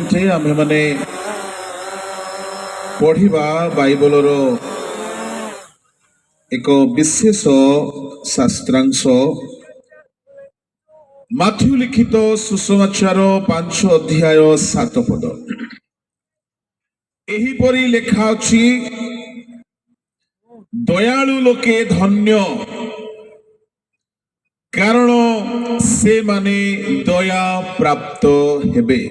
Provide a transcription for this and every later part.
ନିମନ୍ତେ ଆମ୍ଭେମାନେ ପଢ଼ିବା ବାଇବଲର ଏକ ବିଶେଷ ଶାସ୍ତ୍ରାଂଶ ମାଥ୍ୟୁ ଲିଖିତ ସୁସମାଚାର 5 ଅଧ୍ୟାୟ 7 ପଦ। ଏହିପରି ଲେଖା ଅଛି, ଦୟାଳୁ ଲୋକେ ଧନ୍ୟ, କାରଣ ସେମାନେ ଦୟା ପ୍ରାପ୍ତ ହେବେ।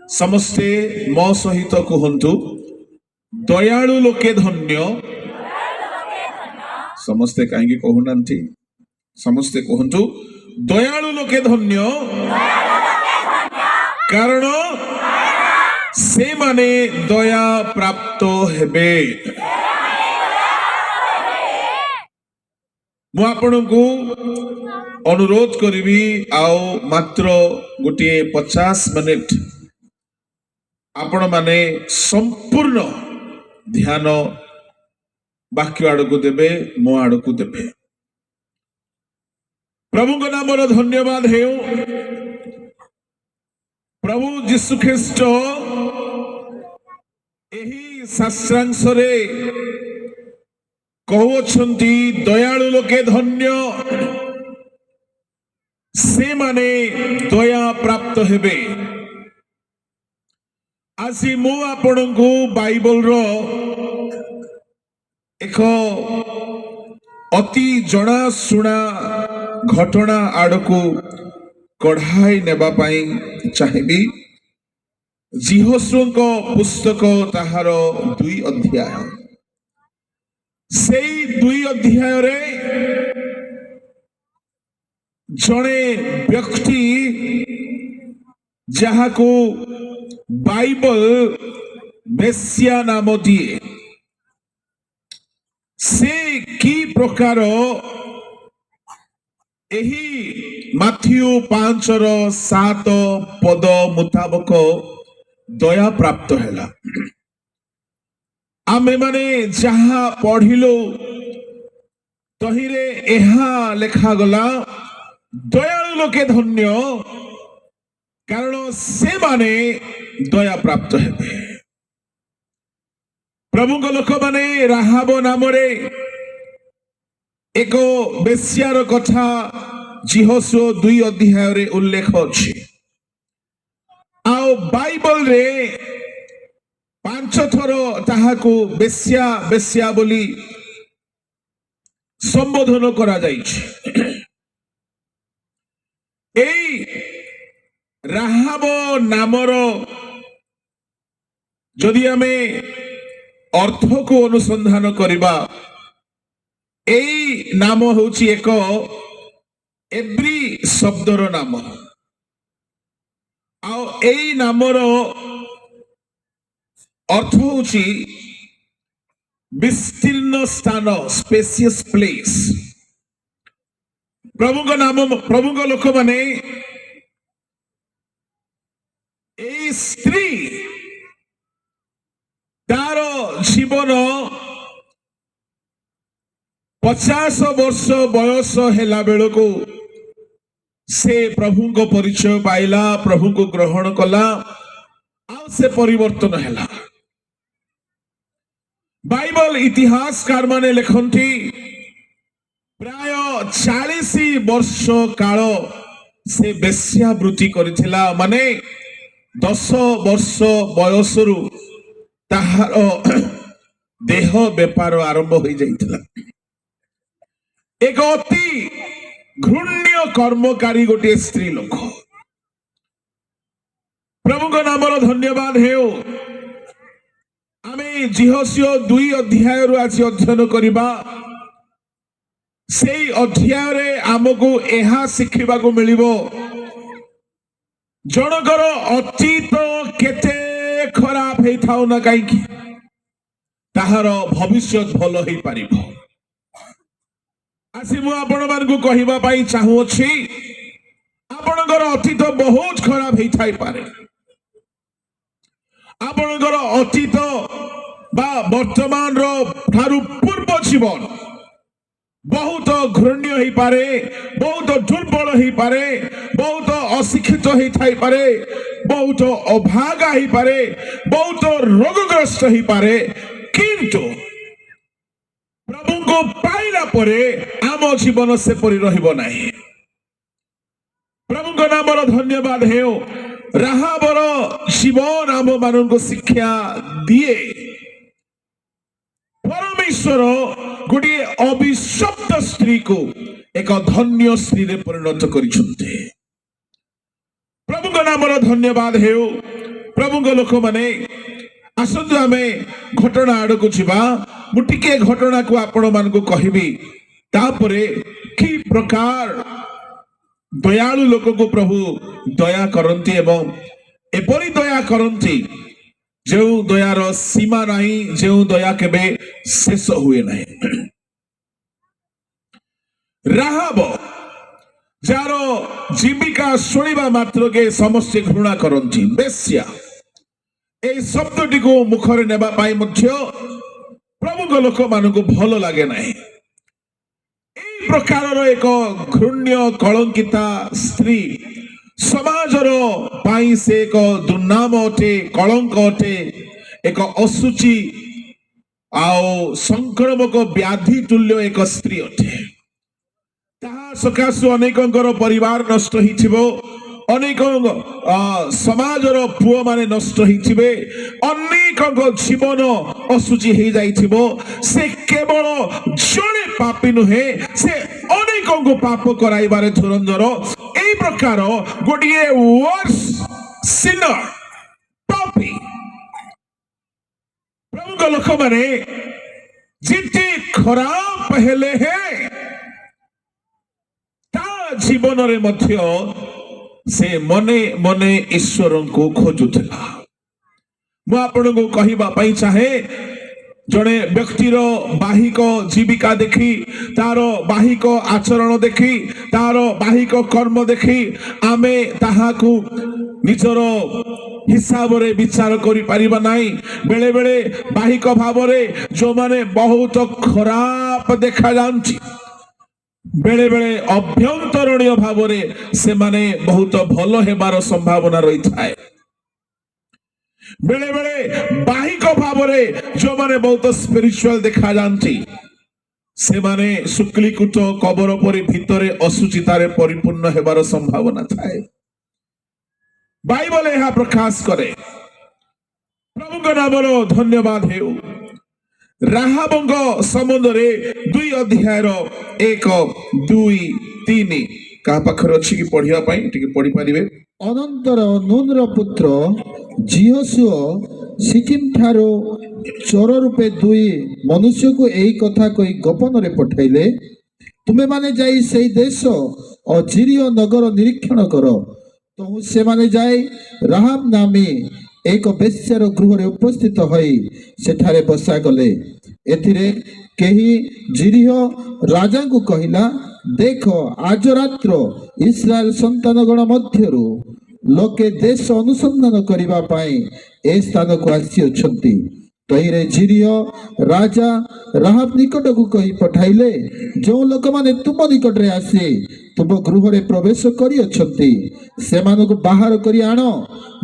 ସମସ୍ତେ ମୋ ସହିତ କୁହନ୍ତୁ, ଦୟାଳୁ ଲୋକେ ଧନ୍ୟ। ସମସ୍ତେ କାହିଁକି କହୁନାହାନ୍ତି? ସମସ୍ତେ କୁହନ୍ତୁ, ଦୟାଳୁ ଲୋକେ ଧନ୍ୟ, କାରଣ ସେମାନେ ଦୟା ପ୍ରାପ୍ତ ହେବେ। ମୁଁ ଆପଣଙ୍କୁ ଅନୁରୋଧ କରିବି, ଆଉ ମାତ୍ର ଗୋଟିଏ 50 ମିନିଟ ଆପଣ ମାନେ ସମ୍ପୂର୍ଣ୍ଣ ଧ୍ୟାନ ବାକ୍ୟ ଆଡ଼କୁ ଦେବେ, ମୋ ଆଡ଼କୁ ଦେବେ। ପ୍ରଭୁଙ୍କ ନାମର ଧନ୍ୟବାଦ ହେଉ। ପ୍ରଭୁ ଯୀଶୁ ଖ୍ରୀଷ୍ଟ ଏହି ଶାସ୍ତ୍ରାଂଶରେ କହୁଅଛନ୍ତି, ଦୟାଳୁ ଲୋକେ ଧନ୍ୟ, ସେମାନେ ଦୟା ପ୍ରାପ୍ତ ହେବେ। ଆଜି ମୁଁ ଆପଣଙ୍କୁ ବାଇବଲର ଏକ ଅତି ଜଣାଶୁଣା ଘଟଣା ଆଡ଼କୁ କଢ଼ାଇ ନେବା ପାଇଁ ଚାହିଁବି। ଯହୋଶୁଆଙ୍କ ପୁସ୍ତକ ତାହାର 2 ଅଧ୍ୟାୟ। ସେଇ 2 ଅଧ୍ୟାୟରେ ଜଣେ ବ୍ୟକ୍ତି ଯାହାକୁ ବାଇବଲ ବେଶ୍ୟା ନାମ ଦିଏ, ସେ କି ପ୍ରକାର ଏହି ମାଥ୍ୟୁ 5:7 ପଦ ମୁତାବକ ଦୟା ପ୍ରାପ୍ତ ହେଲା। ଆମେମାନେ ଯାହା ପଢ଼ିଲୁ ତହିଁରେ ଏହା ଲେଖାଗଲା, ଦୟାଳୁ ଲୋକେ ଧନ୍ୟ, କାରଣ ସେମାନେ ଦୟା ପ୍ରାପ୍ତ ହେବେ। ପ୍ରଭୁଙ୍କ ଲୋକମାନେ ରାହାବ ନାମରେ ଏକ ବେଶ୍ୟାର କଥା ଯହୋଶୁଆ 2 ଅଧ୍ୟାୟରେ ଉଲ୍ଲେଖ ଅଛି। ଆଉ ବାଇବଲରେ 5 ଥର ତାହାକୁ ବେଶ୍ୟା ବେଶ୍ୟା ବୋଲି ସମ୍ବୋଧନ କରାଯାଇଛି। ଏଇ ରାହାବ ନାମର ଯଦି ଆମେ ଅର୍ଥକୁ ଅନୁସନ୍ଧାନ କରିବା, ଏଇ ନାମ ହେଉଛି ଏକ ଏବ୍ରୀ ଶବ୍ଦର ନାମ। ଆଉ ଏଇ ନାମର ଅର୍ଥ ହେଉଛି ବିସ୍ତୀର୍ଣ୍ଣ ସ୍ଥାନ, ସ୍ପେସିୟସ୍ ପ୍ଲେସ୍। ପ୍ରଭୁଙ୍କ ଲୋକମାନେ ଏଇ ସ୍ତ୍ରୀ ତାର ଜୀବନ 50 ବର୍ଷ ବୟସ ହେଲା ବେଳକୁ ସେ ପ୍ରଭୁଙ୍କ ପରିଚୟ ପାଇଲା, ପ୍ରଭୁଙ୍କୁ ଗ୍ରହଣ କଲା, ଆଉ ସେ ପରିବର୍ତ୍ତନ ହେଲା। ବାଇବଲ ଇତିହାସକାର ମାନେ ଲେଖନ୍ତି, ପ୍ରାୟ 40 ବର୍ଷ କାଳ ସେ ବେଶ୍ୟାବୃତ୍ତି କରିଥିଲା। ମାନେ 10 ବର୍ଷ ବୟସରୁ ତାହାର ଦେହ ବେପାର ଆରମ୍ଭ ହୋଇଯାଇଥିଲା। ଏକ ଅତି ଘୃଣ୍ୟ କର୍ମକାରୀ ଗୋଟିଏ ସ୍ତ୍ରୀ ଲୋକ। ପ୍ରଭୁଙ୍କ ନାମର ଧନ୍ୟବାଦ ହେଉ। ଆମେ ଯହୋଶୁଆ 2 ଅଧ୍ୟାୟରୁ ଆଜି ଅଧ୍ୟୟନ କରିବା। ସେଇ ଅଧ୍ୟାୟରେ ଆମକୁ ଏହା ଶିଖିବାକୁ ମିଳିବ, ଜଣଙ୍କର ଅତୀତ କେତେ ଖରାପ ହେଇଥାଉ ନା କାହିଁକି, ତାହାର ଭବିଷ୍ୟତ ଭଲ ହେଇପାରିବ। ଆଜି ମୁଁ ଆପଣମାନଙ୍କୁ କହିବା ପାଇଁ ଚାହୁଁଅଛି, ଆପଣଙ୍କର ଅତୀତ ବହୁତ ଖରାପ ହେଇଥାଇପାରେ। ଆପଣଙ୍କର ଅତୀତ ବା ବର୍ତ୍ତମାନର ଠାରୁ ପୂର୍ବ ଜୀବନ ବହୁତ ଘୃଣ୍ୟ ହେଇପାରେ, ବହୁତ ଦୁର୍ବଳ ହେଇପାରେ, ବହୁତ ଅଶିକ୍ଷିତ ହେଇଥାଇପାରେ, बहुत अभागा ही पारे बहुत रोगग्रस्त ही पारे किंतु प्रभु को पाइला परे आम जीवन से परि रहिबो नाही। प्रभु को नाम धन्यवाद हे राहाबर जीवन आम मान को शिक्षा दिए परमेश्वर गोटे अभिशप्त स्त्री को एक धन्य स्त्री रे परिणत करिसंते। प्रभु को नाम धन्यवाद हे प्रभु को लोक माने आसंतु आमे घटना आड़ को जीवा मु टिके घटना को आपण मान को कहबी तापरे की प्रकार दयालु लोक को प्रभु दया करंती एवं एपरी दया करंती जो दयार सीमा नहीं जो दया केबे शेष हुए नहीं। राहाब जार जीविका शुणा मात्र के समस्त घृणा करंती बेश्या ए शब्दटी को मुखरे नेबा पाई मध्य प्रभु को लोक मान को भल लगे नहीं। प्रकार एक घृण्य कलंकिता स्त्री समाजर पाई से एक दुर्नाम अटे कलंक अटे एक असुचि आउ संक्रामक व्याधि तुल्य एक स्त्री अटे। ताहा सकाशु अनेकंकर परिवार नष्ट हिथिबो अनेक समाजर पुओ माने नष्ट हिथिबे अनेक जीवन असुचि हो जाइथिबो से केवल जड़े पापी नुहे से अनेक पाप कराइबारे धुरंधर एई प्रकार गोटिए वर्स सिनर पापी प्रभु को लोक माने जिते खराब हेले है ता जीवन रे मध्य से मने मने ईश्वर को खोजुला। मु आपण को कहबा पई चाहे जड़े व्यक्तिर बाहिक जीविका देखी तार बाहिक आचरण देखी तार बाहिक कर्म देखी आमे ताहाकू निजर हिसाब रे विचार करि परिबा नाही। बेले बेले बाहिक भाव रे जो माने बहुत खराब देखा जांची बेले बेले अभ्यंतरणीय भाव रे से माने बहुत भल हेबार संभावना रही थाए। बेले बेले बाहिक भाव रे जो माने बहुत स्पिरिचुअल देखा जांती से माने शुक्लीकुट कबर परि भितरे असुचितारे परिपूर्ण हेबार संभावना थाए। बाइबल यह प्रकाश करे। प्रभु को नाम धन्यवाद हेउ। राहाबंग संबंध रे 2 अध्याय 1 2 3 का पाखर अछि कि पढिया पई टिके पढि परिबे। अनंतर नूनर पुत्र जिहोशुआ सिकिम ठारो चोर रूपे 2 मनुष्य को एई कथा कही गोपन रे पठाइले तुमे माने जाई सेई देश और जिरियो नगर निरीक्षण करो। तो से माने जाई राहाब नामी एक बेश्यार गृह रे उपस्थित होई सेठारे बसा गले। एथिरे केही जिरिह राजा को कहिला देखो आज रात्र इस्राएल संतानगण मध्यरु लोके देश अनुसंधान करिबा पाई ए स्थान को आसी अछंती। तहिरे जिरिह राजा राहाब निकट को कही पठाइले जो लोक माने तुम निकट रे आसी तुम गृह रे प्रवेश करी अछंती से मानु को बाहर करी आनो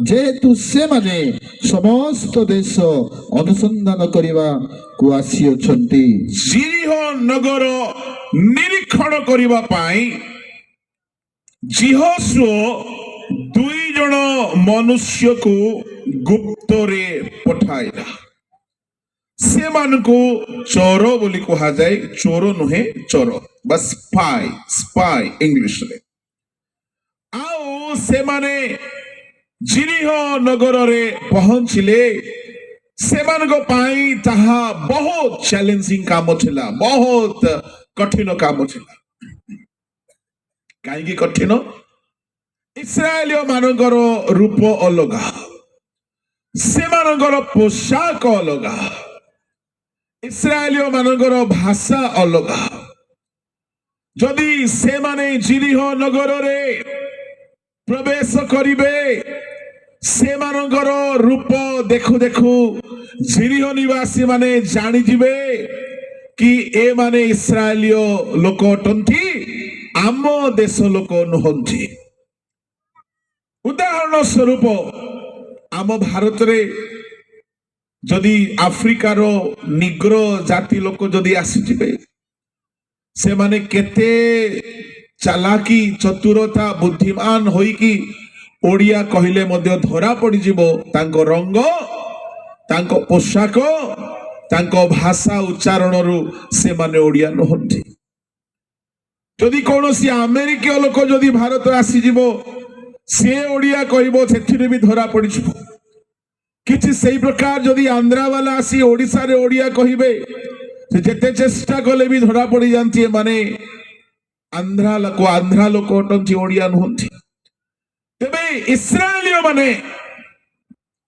जेहेतु से माने समस्त देश अनुसंधान करिबा को आसी अछंती। जिरिह नगर निरीक्षण करिबा पाई जिहोशुआ 2 जन मनुष्य को गुप्त रे पठाइला। से मान को चोर बोली कहा जाए चोर नुहे चोर बस स्पाई स्पाई इंग्लिश रे आओ से माने जिरिह नगर रे पहुंचले से मान को पाई ताहा बहुत चैलेंजिंग काम थिला बहुत कठिन काम थिला। काई कठिन इस्राएलियो मानकर रूप अलगा से मानकर पोशाक अलगा इस्राएलियो मानकर भाषा अलगा। जदि से माने जिरिह नगर रे प्रवेश करिवे से मानकर रूप देखु देखु जिरिह निवासी माने जानी जिवे कि ए माने इस्राएलियो लोक अटंती आम देश लोक नुहंती। ଉଦାହରଣ ସ୍ୱରୂପ ଆମ ଭାରତରେ ଯଦି ଆଫ୍ରିକାର ନିଗ୍ରୋ ଜାତି ଲୋକ ଯଦି ଆସିଯିବେ, ସେମାନେ କେତେ ଚାଲାକି ଚତୁରତା ବୁଦ୍ଧିମାନ ହୋଇକି ଓଡ଼ିଆ କହିଲେ ମଧ୍ୟ ଧରା ପଡ଼ିଯିବ। ତାଙ୍କ ରଙ୍ଗ, ତାଙ୍କ ପୋଷାକ, ତାଙ୍କ ଭାଷା ଉଚ୍ଚାରଣରୁ ସେମାନେ ଓଡ଼ିଆ ନୁହନ୍ତି। ଯଦି କୌଣସି ଆମେରିକୀୟ ଲୋକ ଯଦି ଭାରତ ଆସିଯିବ, ସେ ଓଡ଼ିଆ କହିବ, ସେଥିରେ ବି ଧରା ପଡ଼ିଯିବ। କିଛି ସେଇ ପ୍ରକାର ଯଦି ଆନ୍ଧ୍ରାବାଲା ଆସି ଓଡ଼ିଶାରେ ଓଡ଼ିଆ କହିବେ, ସେ ଯେତେ ଚେଷ୍ଟା କଲେ ବି ଧରା ପଡ଼ିଯାନ୍ତି, ଏମାନେ ଆନ୍ଧ୍ରା ଲୋକ ଅଟନ୍ତି, ଓଡ଼ିଆ ନୁହନ୍ତି। ତେବେ ଇସ୍ରାଏଲୀୟ ମାନେ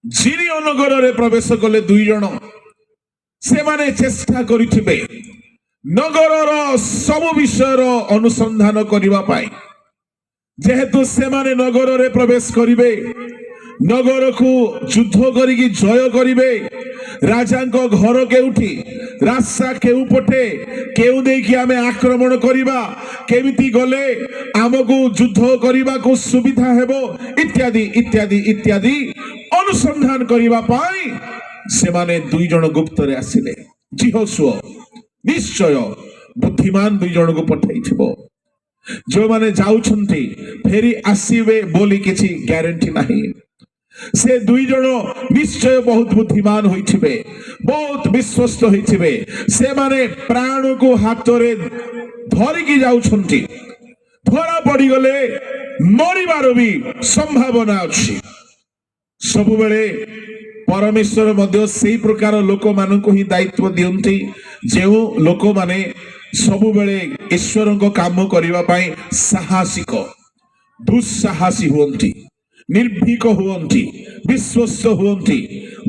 ଜିରିଓ ନଗରରେ ପ୍ରବେଶ କଲେ 2 ଜଣ। ସେମାନେ ଚେଷ୍ଟା କରିଥିବେ ନଗରର ସବୁ ବିଷୟର ଅନୁସନ୍ଧାନ କରିବା ପାଇଁ। ଯେହେତୁ ସେମାନେ ନଗରରେ ପ୍ରବେଶ କରିବେ, ନଗରକୁ ଯୁଦ୍ଧ କରିକି ଜୟ କରିବେ, ରାଜାଙ୍କ ଘର କେଉଁଠି, ରାସ୍ତା କେଉଁ ପଟେ, କେଉଁ ଦେଇକି ଆମେ ଆକ୍ରମଣ କରିବା, କେମିତି ଗଲେ ଆମକୁ ଯୁଦ୍ଧ କରିବାକୁ ସୁବିଧା ହେବ, ଇତ୍ୟାଦି ଇତ୍ୟାଦି ଇତ୍ୟାଦି ଅନୁସନ୍ଧାନ କରିବା ପାଇଁ ସେମାନେ 2 ଜଣ ଗୁପ୍ତରେ ଆସିଲେ। ଜିହୋଶୁଅ ନିଶ୍ଚୟ ବୁଦ୍ଧିମାନ 2 ଜଣଙ୍କୁ ପଠାଇଥିବ। ଯେଉଁମାନେ ଯାଉଛନ୍ତି ଫେରି ଆସିବେ ବୋଲି କିଛି ଗ୍ୟାରେଣ୍ଟି ନାହିଁ। ସେ 2 ଜଣ ନିଶ୍ଚୟ ବହୁତ ବୁଦ୍ଧିମାନ ହୋଇଥିବେ, ବହୁତ ବିଶ୍ୱସ୍ତ ହୋଇଥିବେ। ସେମାନେ ପ୍ରାଣକୁ ହାତରେ ଧରିକି ଯାଉଛନ୍ତି, ଧରା ପଡ଼ିଗଲେ ମରିବାର ବି ସମ୍ଭାବନା ଅଛି। ସବୁବେଳେ ପରମେଶ୍ୱର ମଧ୍ୟ ସେଇ ପ୍ରକାର ଲୋକମାନଙ୍କୁ ହିଁ ଦାୟିତ୍ୱ ଦିଅନ୍ତି, ଯେଉଁ ଲୋକମାନେ ସବୁବେଳେ ଈଶ୍ୱରଙ୍କ କାମ କରିବା ପାଇଁ ସାହସିକ, ଦୁଃସାହସୀ ହୁଅନ୍ତି, ନିର୍ଭୀକ ହୁଅନ୍ତି, ବିଶ୍ୱସ୍ତ ହୁଅନ୍ତି,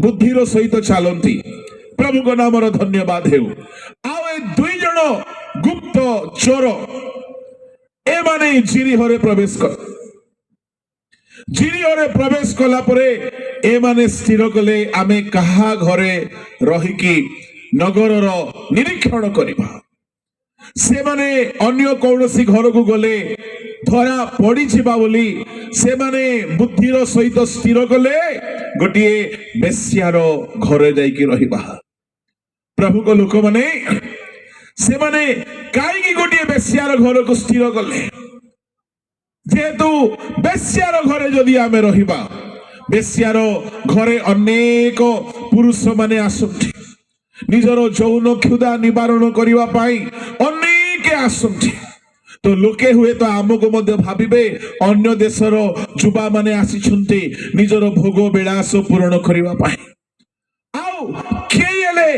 ବୁଦ୍ଧିର ସହିତ ଚାଲନ୍ତି। ପ୍ରଭୁଙ୍କ ନାମର ଧନ୍ୟବାଦ ହେଉ। ଆଉ ଏ 2 ଜଣ ଗୁପ୍ତ ଚୋର ଏମାନେ ଜିରିହରେ ପ୍ରବେଶ କଲେ। ଜିରିହରେ ପ୍ରବେଶ କଲା ପରେ ଏମାନେ ସ୍ଥିର କଲେ, ଆମେ କାହା ଘରେ ରହିକି ନଗରର ନିରୀକ୍ଷଣ କରିବା। ସେମାନେ ଅନ୍ୟ କୌଣସି ଘରକୁ ଗଲେ ଧରା ପଡ଼ିଯିବା ବୋଲି ସେମାନେ ବୁଦ୍ଧିର ସହିତ ସ୍ଥିର କଲେ, ଗୋଟିଏ ବେଶ୍ୟାର ଘରେ ଯାଇକି ରହିବା। ପ୍ରଭୁଙ୍କ ଲୋକମାନେ ସେମାନେ କାହିଁକି ଗୋଟିଏ ବେଶ୍ୟାର ଘରକୁ ସ୍ଥିର କଲେ? ଯେହେତୁ ବେଶ୍ୟାର ଘରେ ଯଦି ଆମେ ରହିବା, ବେଶ୍ୟାର ଘରେ ଅନେକ ପୁରୁଷ ମାନେ ଆସନ୍ତି, ନିଜର ଯୌନ କ୍ଷୁଧା ନିବାରଣ କରିବା ପାଇଁ ଅନେକ ଆସନ୍ତି। ତ ଲୋକେ ହୁଏତ ଆମକୁ ମଧ୍ୟ ଭାବିବେ ଅନ୍ୟ ଦେଶର ଯୁବା ମାନେ ଆସିଛନ୍ତି ନିଜର ଭୋଗ ବିଳାସ ପୂରଣ କରିବା ପାଇଁ। ଆଉ କେହି ହେଲେ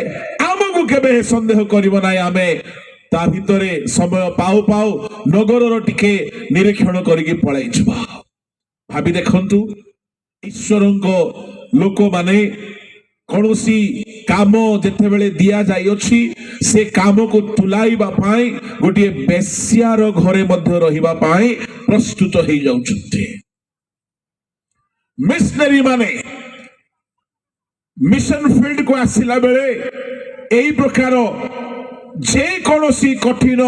ଆମକୁ କେବେ ସନ୍ଦେହ କରିବ ନାହିଁ। ଆମେ ତା ଭିତରେ ସମୟ ପାଉ ପାଉ ନଗରର ଟିକେ ନିରୀକ୍ଷଣ କରିକି ପଳାଇ ଯିବା। ଭାବି ଦେଖନ୍ତୁ, ଈଶ୍ୱରଙ୍କ ଲୋକମାନେ କୌଣସି କାମ ଯେତେବେଳେ ଦିଆଯାଇଅଛି, ସେ କାମକୁ ତୁଲାଇବା ପାଇଁ ଗୋଟିଏ ବେଶ୍ୟାର ଘରେ ମଧ୍ୟ ରହିବା ପାଇଁ ପ୍ରସ୍ତୁତ ହେଇଯାଉଛନ୍ତି। ମିଶନାରୀ ମାନେ ମିଶନ ଫିଲ୍ଡକୁ ଆସିଲା ବେଳେ ଏହି ପ୍ରକାର ଯେକୌଣସି କଠିନ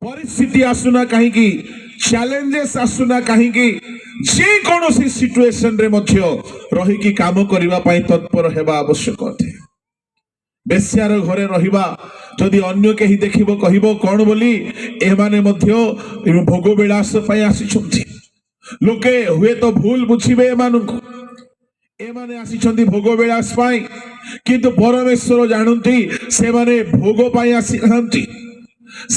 ପରିସ୍ଥିତି ଆସୁନା କାହିଁକି, ଚ୍ୟାଲେଞ୍ଜେସ୍ ଆସୁନା କାହିଁକି, ଯେକୌଣସି ସିଚୁଏସନରେ ମଧ୍ୟ ରହିକି କାମ କରିବା ପାଇଁ ତତ୍ପର ହେବା ଆବଶ୍ୟକ ଅଟେ। ବେଶ୍ୟାର ଘରେ ରହିବା ଯଦି ଅନ୍ୟ କେହି ଦେଖିବ କହିବ କଣ ବୋଲି, ଏମାନେ ମଧ୍ୟ ଭୋଗ ବିଳାସ ପାଇଁ ଆସିଛନ୍ତି। ଲୋକେ ହୁଏତ ଭୁଲ ବୁଝିବେ ଏମାନଙ୍କୁ, ଏମାନେ ଆସିଛନ୍ତି ଭୋଗ ବିଳାସ ପାଇଁ, କିନ୍ତୁ ପରମେଶ୍ୱର ଜାଣନ୍ତି ସେମାନେ ଭୋଗ ପାଇଁ ଆସିନାହାନ୍ତି,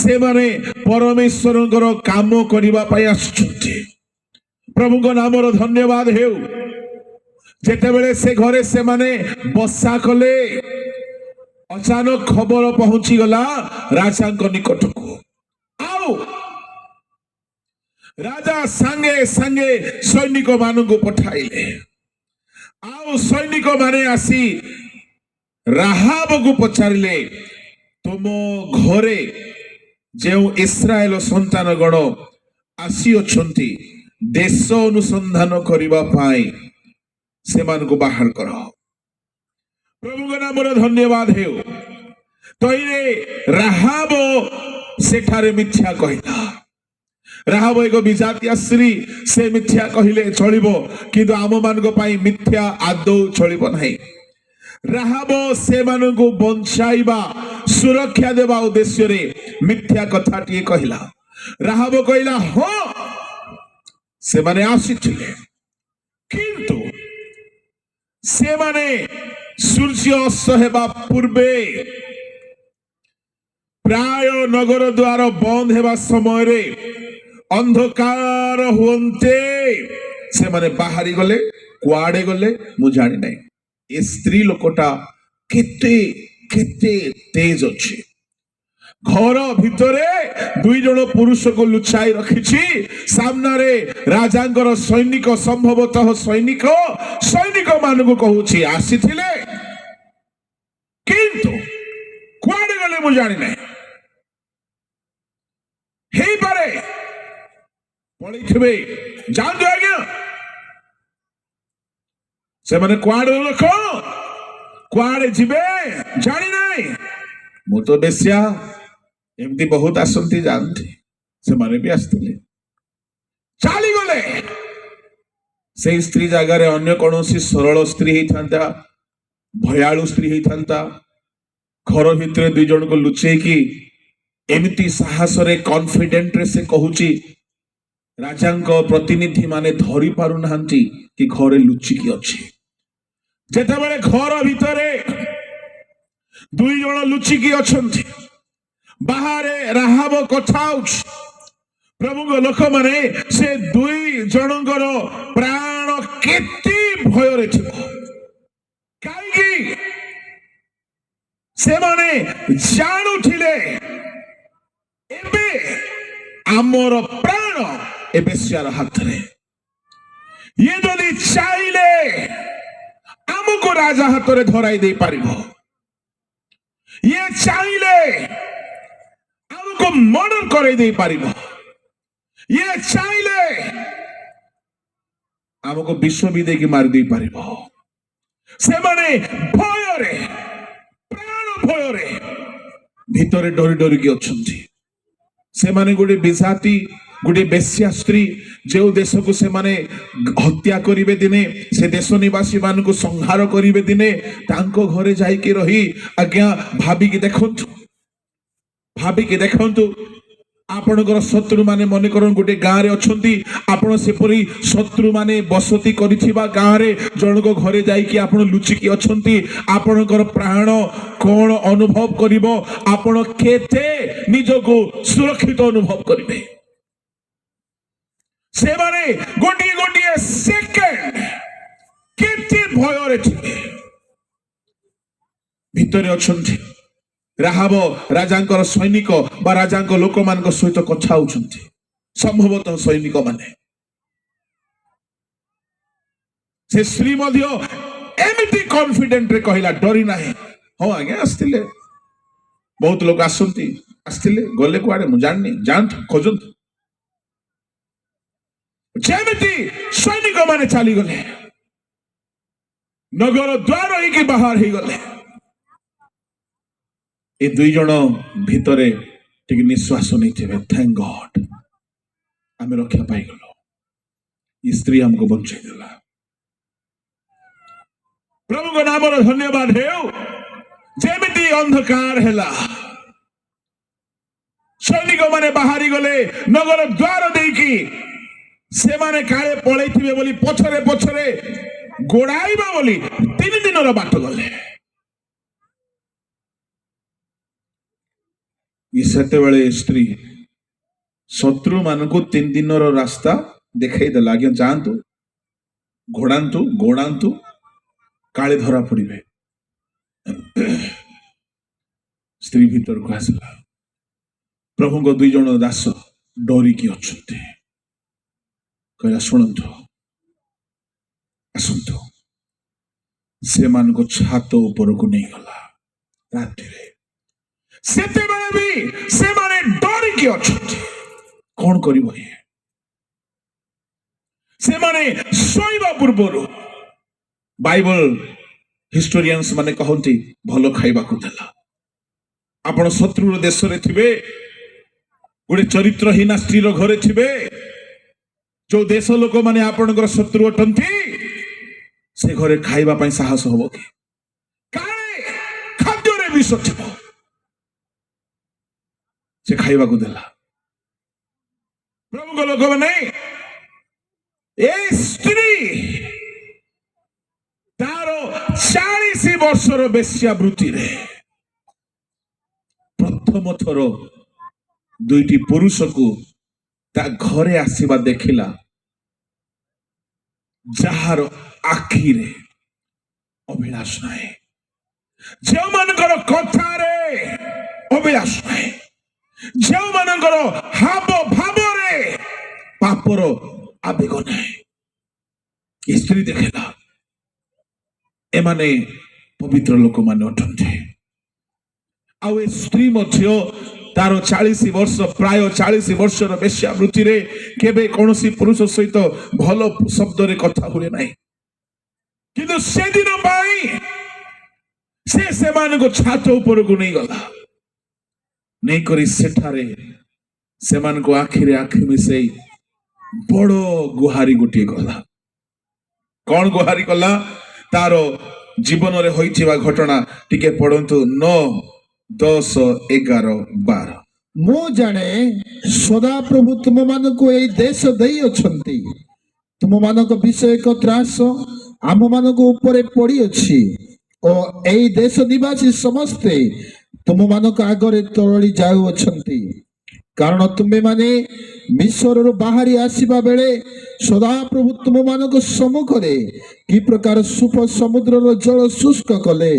ସେମାନେ ପରମେଶ୍ୱରଙ୍କର କାମ କରିବା ପାଇଁ ଆସୁଛନ୍ତି। ପ୍ରଭୁଙ୍କ ନାମର ଧନ୍ୟବାଦ ହେଉ। ଯେତେବେଳେ ସେ ଘରେ ସେମାନେ ବସା କଲେ, ଅଚାନକ ଖବର ପହଞ୍ଚିଗଲା ରାଜାଙ୍କ ନିକଟକୁ। ଆଉ ରାଜା ସାଙ୍ଗେ ସାଙ୍ଗେ ସୈନିକ ମାନଙ୍କୁ ପଠାଇଲେ। ଆଉ ସୈନିକ ମାନେ ଆସି ରାହାବକୁ ପଚାରିଲେ, ତୁମ ଘରେ ଯେଉଁ ଇସ୍ରାଏଲ ସନ୍ତାନ ଗଣ ଆସିଅଛନ୍ତି, ଦେଶ ଅନୁସନ୍ଧାନ କରିବା ପାଇଁ ସେମାନଙ୍କୁ ବାହାର କର। ପ୍ରଭୁଙ୍କ ନାମର ଧନ୍ୟବାଦ ହେଉ। ତଇରେ ରାହାବ ସେଠାରେ ମିଥ୍ୟା କହିଲା। ରାହାବ ଏକ ବିଜାତିଆ ସ୍ତ୍ରୀ, ସେ ମିଥ୍ୟା କହିଲେ ଚଳିବ, କିନ୍ତୁ ଆମମାନଙ୍କ ପାଇଁ ମିଥ୍ୟା ଆଦୌ ଚଳିବ ନାହିଁ। ରାହାବ ସେମାନଙ୍କୁ ବଞ୍ଚାଇବା, ସୁରକ୍ଷା ଦେବା ଉଦ୍ଦେଶ୍ୟରେ ମିଥ୍ୟା କଥାଟିଏ କହିଲା। ରାହାବ କହିଲା, ହଁ ସେମାନେ ଆସିଥିଲେ, କିନ୍ତୁ ସେମାନେ ସୂର୍ଯ୍ୟ ଅସ୍ତ ହେବା ପୂର୍ବେ, ପ୍ରାୟ ନଗର ଦ୍ୱାର ବନ୍ଦ ହେବା ସମୟରେ ଅନ୍ଧକାର ହୁଅନ୍ତେ ସେମାନେ ବାହାରି ଗଲେ। କୁଆଡେ ଗଲେ ମୁଁ ଜାଣି ନାହିଁ। ଏ ସ୍ତ୍ରୀ ଲୋକଟା କେତେ କେତେ ତେଜ ଅଛି। ଘର ଭିତରେ ଦୁଇ ଜଣ ପୁରୁଷକୁ ଲୁଚାଇ ରଖିଛି। ସାମ୍ନାରେ ରାଜାଙ୍କର ସୈନିକ, ସମ୍ଭବତଃ ସୈନିକ ମାନଙ୍କୁ କହୁଛି ଆସିଥିଲେ, କିନ୍ତୁ କୁଆଡେ ଗଲେ ମୁଁ ଜାଣି ନାହିଁ। ହେଇପାରେ ପଳେଇଥିବେ, ଯାଆନ୍ତୁ ଆଜ୍ଞା। ସେମାନେ କୁଆଡେ ଲୋକ, କୁଆଡେ ଯିବେ ଜାଣି ନାହିଁ। ମୁଁ ତ ବେଶ୍ୟା, ଏମିତି ବହୁତ ଆସନ୍ତି ଯାଆନ୍ତି, ସେମାନେ ବି ଆସିଥିଲେ, ଚାଲିଗଲେ। ସେଇ ସ୍ତ୍ରୀ ଜାଗାରେ ଅନ୍ୟ କୌଣସି ସରଳ ସ୍ତ୍ରୀ ହେଇଥାନ୍ତା, ଭୟାଳୁ ସ୍ତ୍ରୀ ହେଇଥାନ୍ତା। ଘର ଭିତରେ ଦୁଇ ଜଣକୁ ଲୁଚେଇକି ଏମିତି ସାହସରେ, କନଫିଡେଣ୍ଟରେ ସେ କହୁଛି, ରାଜାଙ୍କ ପ୍ରତିନିଧି ମାନେ ଧରି ପାରୁନାହାନ୍ତି କି ଘରେ ଲୁଚିକି ଅଛି। ଯେତେବେଳେ ଘର ଭିତରେ ଦୁଇ ଜଣ ଲୁଚିକି ଅଛନ୍ତି, ବାହାରେ ରାହାବ କଥା ହଉଛି, ପ୍ରଭୁଙ୍କ ଲୋକମାନେ ସେ ଦୁଇ ଜଣଙ୍କର ପ୍ରାଣ କେତେ ଭୟରେ ଥିବ। କାହିଁକି? ସେମାନେ ଜାଣୁଥିଲେ ଏବେ ଆମର ପ୍ରାଣ ଏ ବେଶ୍ୟାର ହାତରେ। ଇଏ ଯଦି ଚାହିଁଲେ ଆମକୁ ରାଜା ହାତରେ ଧରାଇ ଦେଇ ପାରିବ। ଇଏ ଚାହିଁଲେ ଆମକୁ ମର୍ଡର କରେଇ ଦେଇ ପାରିବ। ଇଏ ଚାହିଁଲେ ଆମକୁ ବିଷ ବି ଦେଇକି ମାରି ଦେଇ ପାରିବ। ସେମାନେ ଭୟରେ, ପ୍ରାଣ ଭୟରେ ଭିତରେ ଡରି ଡରିକି ଅଛନ୍ତି। ସେମାନେ ଗୋଟେ ବିଜାତି, ଗୋଟେ ବେଶ୍ୟା ସ୍ତ୍ରୀ, ଯେଉଁ ଦେଶକୁ ସେମାନେ ହତ୍ୟା କରିବେ ଦିନେ, ସେ ଦେଶ ନିବାସୀ ମାନଙ୍କୁ ସଂହାର କରିବେ ଦିନେ, ତାଙ୍କ ଘରେ ଯାଇକି ରହି, ଆଜ୍ଞା ଭାବିକି ଦେଖନ୍ତୁ, ଆପଣଙ୍କର ଶତ୍ରୁ ମାନେ ମନେ କରନ୍ତୁ ଗୋଟେ ଗାଁରେ ଅଛନ୍ତି, ଆପଣ ସେପରି ଶତ୍ରୁ ମାନେ ବସତି କରିଥିବା ଗାଁରେ ଜଣଙ୍କ ଘରେ ଯାଇକି ଆପଣ ଲୁଚିକି ଅଛନ୍ତି। ଆପଣଙ୍କର ପ୍ରାଣ କଣ ଅନୁଭବ କରିବ? ଆପଣ କେତେ ନିଜକୁ ସୁରକ୍ଷିତ ଅନୁଭବ କରିବେ? ସେମାନେ ଗୋଟିଏ ଗୋଟିଏ ସେକେଣ୍ଡ କେତେ ଭୟରେ ଥିବେ। ଭିତରେ ଅଛନ୍ତି। ରାହାବ ରାଜାଙ୍କର ସୈନିକ ବା ରାଜାଙ୍କ ଲୋକମାନଙ୍କ ସହିତ କଥା ହଉଛନ୍ତି, ସମ୍ଭବତଃ ସୈନିକ ମାନେ। ସେ ସ୍ତ୍ରୀ ମଧ୍ୟ ଏମିତି କନଫିଡେଣ୍ଟରେ କହିଲା, ଡରି ନାହିଁ, ହଁ ଆଜ୍ଞା ଆସିଥିଲେ, ବହୁତ ଲୋକ ଆସନ୍ତି, ଆସିଥିଲେ, ଗଲେ କୁଆଡେ ମୁଁ ଜାଣିନି, ଯାଆନ୍ତୁ ଖୋଜନ୍ତୁ। ଯେମିତି ସୈନିକ ମାନେ ଚାଲିଗଲେ, ନଗର ଦ୍ୱାର ହେଇକି ବାହାର ହେଇଗଲେ, ଏ ଦୁଇ ଜଣ ଭିତରେ ଟିକେ ନିଶ୍ୱାସ ନେଇଥିବେ, ଥ୍ୟାଙ୍କ ଗଡ୍, ଆମେ ରକ୍ଷା ପାଇଗଲୁ, ଏ ସ୍ତ୍ରୀ ଆମକୁ ବଞ୍ଚାଇ ଦେଲା। ପ୍ରଭୁଙ୍କ ନାମର ଧନ୍ୟବାଦ ହେଉ। ଯେମିତି ଅନ୍ଧକାର ହେଲା, ସୈନିକ ମାନେ ବାହାରି ଗଲେ ନଗର ଦ୍ୱାର ଦେଇକି। ସେମାନେ କାଳେ ପଳେଇଥିବେ ବୋଲି ପଛରେ ପଛରେ ଗୋଡାଇବା ବୋଲି 3 ଦିନର ବାଟ ଗଲେ। ସେତେବେଳେ ସ୍ତ୍ରୀ ଶତ୍ରୁ ମାନଙ୍କୁ 3 ଦିନର ରାସ୍ତା ଦେଖାଇ ଦେଲା, ଆଜ୍ଞା ଯାଆନ୍ତୁ, ଗୋଡାନ୍ତୁ, କାଳେ ଧରା ପଡିବେ। ସ୍ତ୍ରୀ ଭିତରକୁ ଆସିଲା। ପ୍ରଭୁଙ୍କ 2 ଜଣ ଦାସ ଡରିକି ଅଛନ୍ତି। କହିଲା, ଶୁଣନ୍ତୁ, ଆସନ୍ତୁ। ସେମାନଙ୍କୁ ଛାତ ଉପରକୁ ନେଇଗଲା ରାତିରେ। ସେତେବେଳେ ବି ସେମାନେ ଡରିକି ଅଛନ୍ତି। କଣ କରିବ ଇଏ? ସେମାନେ ଶୋଇବା ପୂର୍ବରୁ ବାଇବଲ ହିଷ୍ଟୋରିଆନ୍ସ ମାନେ କହନ୍ତି ଭଲ ଖାଇବାକୁ ଦେଲା। ଆପଣ ଶତ୍ରୁର ଦେଶରେ ଥିବେ, गोटे चरित्रहीन स्त्री घरे थे जो देश लोक मैंने आपणकर शत्रु अटंती से घरे खाइबा साहस हम कि खाद्य विष थी से खाइबा को देला प्रभु लोक मैंने ए स्त्री तार 40 वर्षर बेश्यावृत्ति रे प्रथम थर दुईटी पुरुष को ता घरे आसीबा देखिला जार आखि रे अभिलाष नाही जो मानकर कथा रे अभिलाष नाही जो मानकर हाव भाव रे पापर आवेग नाही स्त्री देखिला एमाने पवित्र लोक माने अटंते आउ ए स्त्री मध्य तार 40 वर्ष प्राय 40 वर्षर बेश्यावृत्ति रे केबे कोनोसी पुरुष सहित भल शब्द रे कथा हुए नाही किंतु से दिन पाई से मान को छात ऊपर को नहीं गला नहीं करी सेठारे से मान को आखिरे आखि मिसई बड़ गुहारी गोटे गला कौन गुहारी कला तार जीवन रे होइथिबा घटना टिके पढंतु 9 10 11 12 मु जाने सदा प्रभु तुम मान को ए देश दई अछंती तुम मान को विषय को त्रास आम मान को ऊपर पड़ी अछि ओ ए देश निवासी समस्ते तुम मान को आगरे तळली जाउ अछंती कारण तुमे माने मिस्र रो बाहरी आसीबा बेले सदा प्रभु तुम मान को सम्मुख रे कि प्रकार सुप समुद्र रो जल शुष्क कले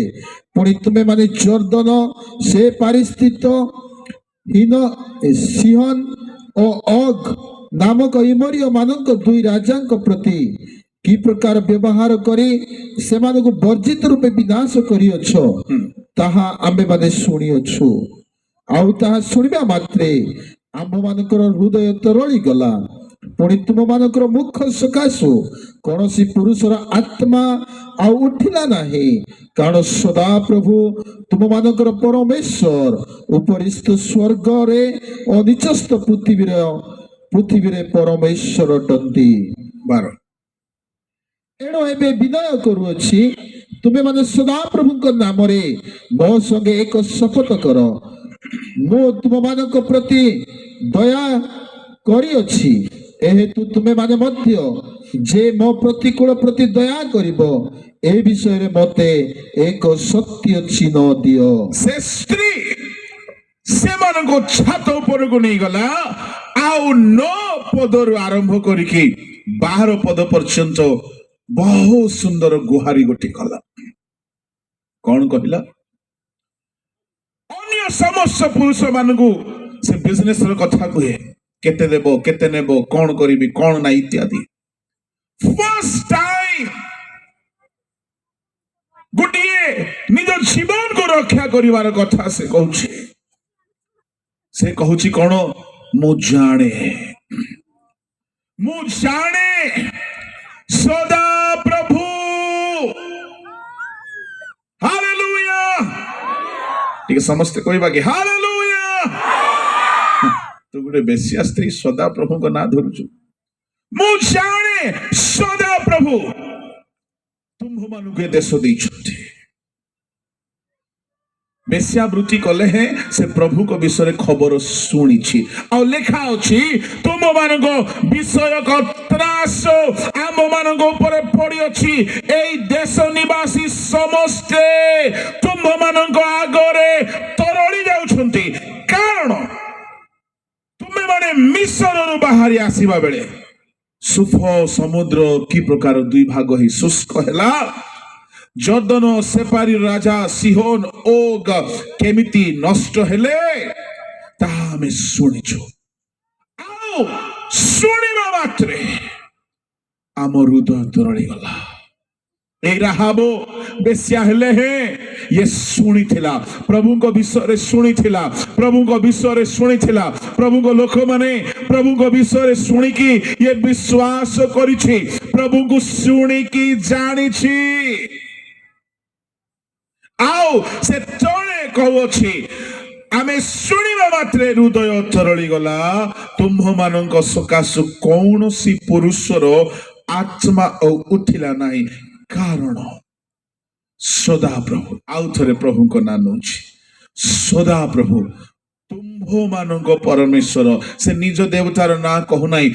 पुणी तुमे माने जर्दन से पारिस्थित हिन सिहन ओ अग नामक इमरिय मानक दुई राजांक प्रति कि प्रकार व्यवहार करी से मान को वर्जित रूपे विनाश करियछ ताहा आम्बे माने सुनियछु आउ ताहा सुनिबा मात्रे आम्भ मानकर हृदय तरली गला पुणी तुम मानकर मुख सकाशु कौनसी पुरुषर आत्मा आउ उठिला नाही कारण सदा प्रभु तुम मानकर परमेश्वर उपरिस्थ स्वर्ग रे और निचस्थ पृथ्वी रे परमेश्वर अटंती 12 एणो एबे विनय करूअछि तुमे माने सदा प्रभु नाम रे मो संगे एक शपथ कर मो तुम मानक प्रति दया करिअछि एहेतु तुमे माने मध्य जे मो प्रतिकूल प्रति दया करिबो ए विषय रे मते एक सत्य चिन्ह दियो से स्त्री से मान को छात ऊपर को नहीं गला आउ 9 पदरु आरंभ करिकी 12 पद पर्यंत बहुत सुंदर गुहारी गोटी कला कौन कहला अन्य समस्त पुरुष मान को से बिजनेस रो कथा कहे केते देबो केते नेबो कौन करिबी कौन ना इत्यादि फर्स्ट टाइम गोटिए निज जीवन को रक्षा करिवार कथा से कहूची कौन मु जाने सदा प्रभु हालेलुया ठीक है समस्त कहबा कि हालेलुया तो गोटे बेश्या स्त्री सदा प्रभु को ना धरुचु मु जाने सदा प्रभु तुम मान के देश दी बेश्यावृत्ति कले हैं से प्रभु को विषय खबर शुणी और लिखा अच्छी तुम मान विषय को त्रास आम मान ऊपर पड़ी अच्छी ए देश निवासी समस्ते तुम मान आगरे तरली जाउछंती कारण तुमे माने मिस्र बाहरी आसीबा बेले सुफ समुद्र की प्रकार दुई भाग ही शुष्क हैला जर्दन सेपारी राजा सिहोन ओग केमिति नष्ट हेले ताहा आमे शुणिछु आउ शुणिबा मात्रे आम हृदय तरली गला ए राहाबो बेश्या हेले हे ये शुणी थिला प्रभु को विषय रे शुणी थिला प्रभु को विषय रे शुणी थिला प्रभु को लोक माने प्रभु को विषय रे शुणी की ये विश्वास करिछि प्रभु को शुणी की जानिछि आओ से तळे कहउछि आमे शुणिबा मात्रे हृदय तरली गला तुम्भ मानक सकाशु कौनसी पुरुषर आत्मा उठिला नहीं कारण सदा प्रभु आउ थरे प्रभु को ना नौछि सदा प्रभु तुम्भ मानक परमेश्वर से निज देवतार ना कहु नाही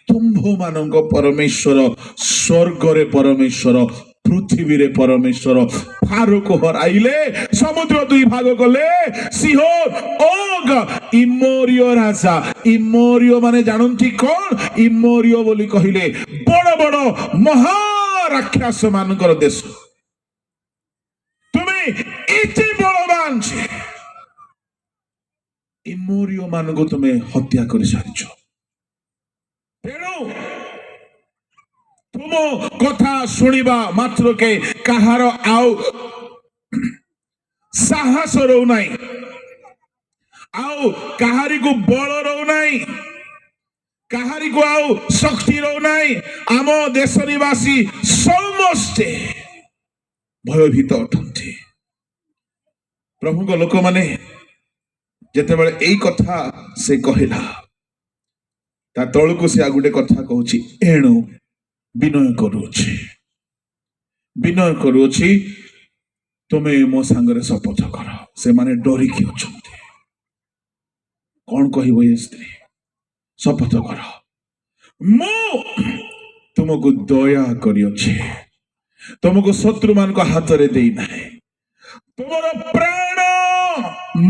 तुम्भ मानक परमेश्वर स्वर्ग रे परमेश्वर पृथ्वी रे परमेश्वर फारूक हराइले समुद्र दुई भाग कले सिहोर ओग इमोरियो राजा इमोरियो माने जानंती कौन इमोरियो बोली कहिले बड़ बड़ महाराक्षस मानकर देश तुम्हें एते बलवान छे इमोरियो मानको तुम्हें हत्या कर सारिछ तेणु तुम कथा शुणिबा मात्र के कहार आउ साहस रहू नाही आउ कहारी को बल रहू नाही कहारी को आउ शक्ति रहू नाही आम देश निवासी समस्ते भयभीत अटंती प्रभु को लोक माने जेतेबेले एई कथा से कहिला ता तळको से आगुटे कथा कहूची एणु विनय करूची तुमे मो सांगरे शपथ कर से माने डरी कि अछंती कौन कहबो ये स्त्री शपथ कर मो तुमको दया करियोछे तुमको शत्रु मान को हाथ रे देई नाही तुमरो प्राण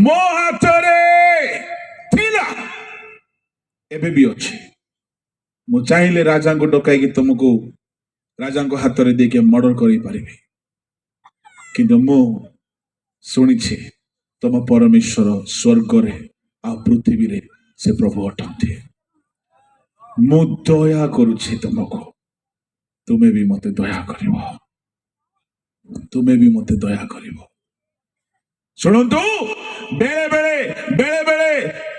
मो हाथ रे थिला एबे भी अछि मु चाहिले राजा को डकाई कि तुमको राजा को हाथ रे देके मर्डर करि परिबे किंतु मु सुनी छे तुम परमेश्वर स्वर्ग रे आ पृथ्वी रे से प्रभु अटंती मु दया करूछि तुमको तुमे भी मते दया करिवो तुमे भी मते दया करिवो शुणंतु बेले बेले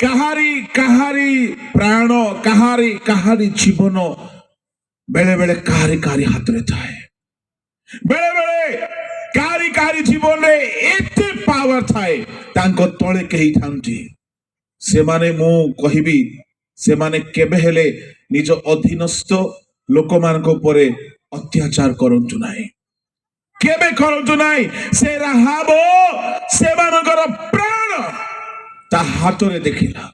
कहारी प्राण कहारी जीवन बेले बेले कहारी हाथ रे थाए बेले बेले कहारी जीवन रे एते पावर थाए तांको तळे केही थांती से माने मु कहिबी से माने केबे हेले निज अधीनस्थ लोक मानक परे अत्याचार करंतु नाही केबे करंतु नाही से राहाबो से मानकर प्राण ता हाथ रे देखिला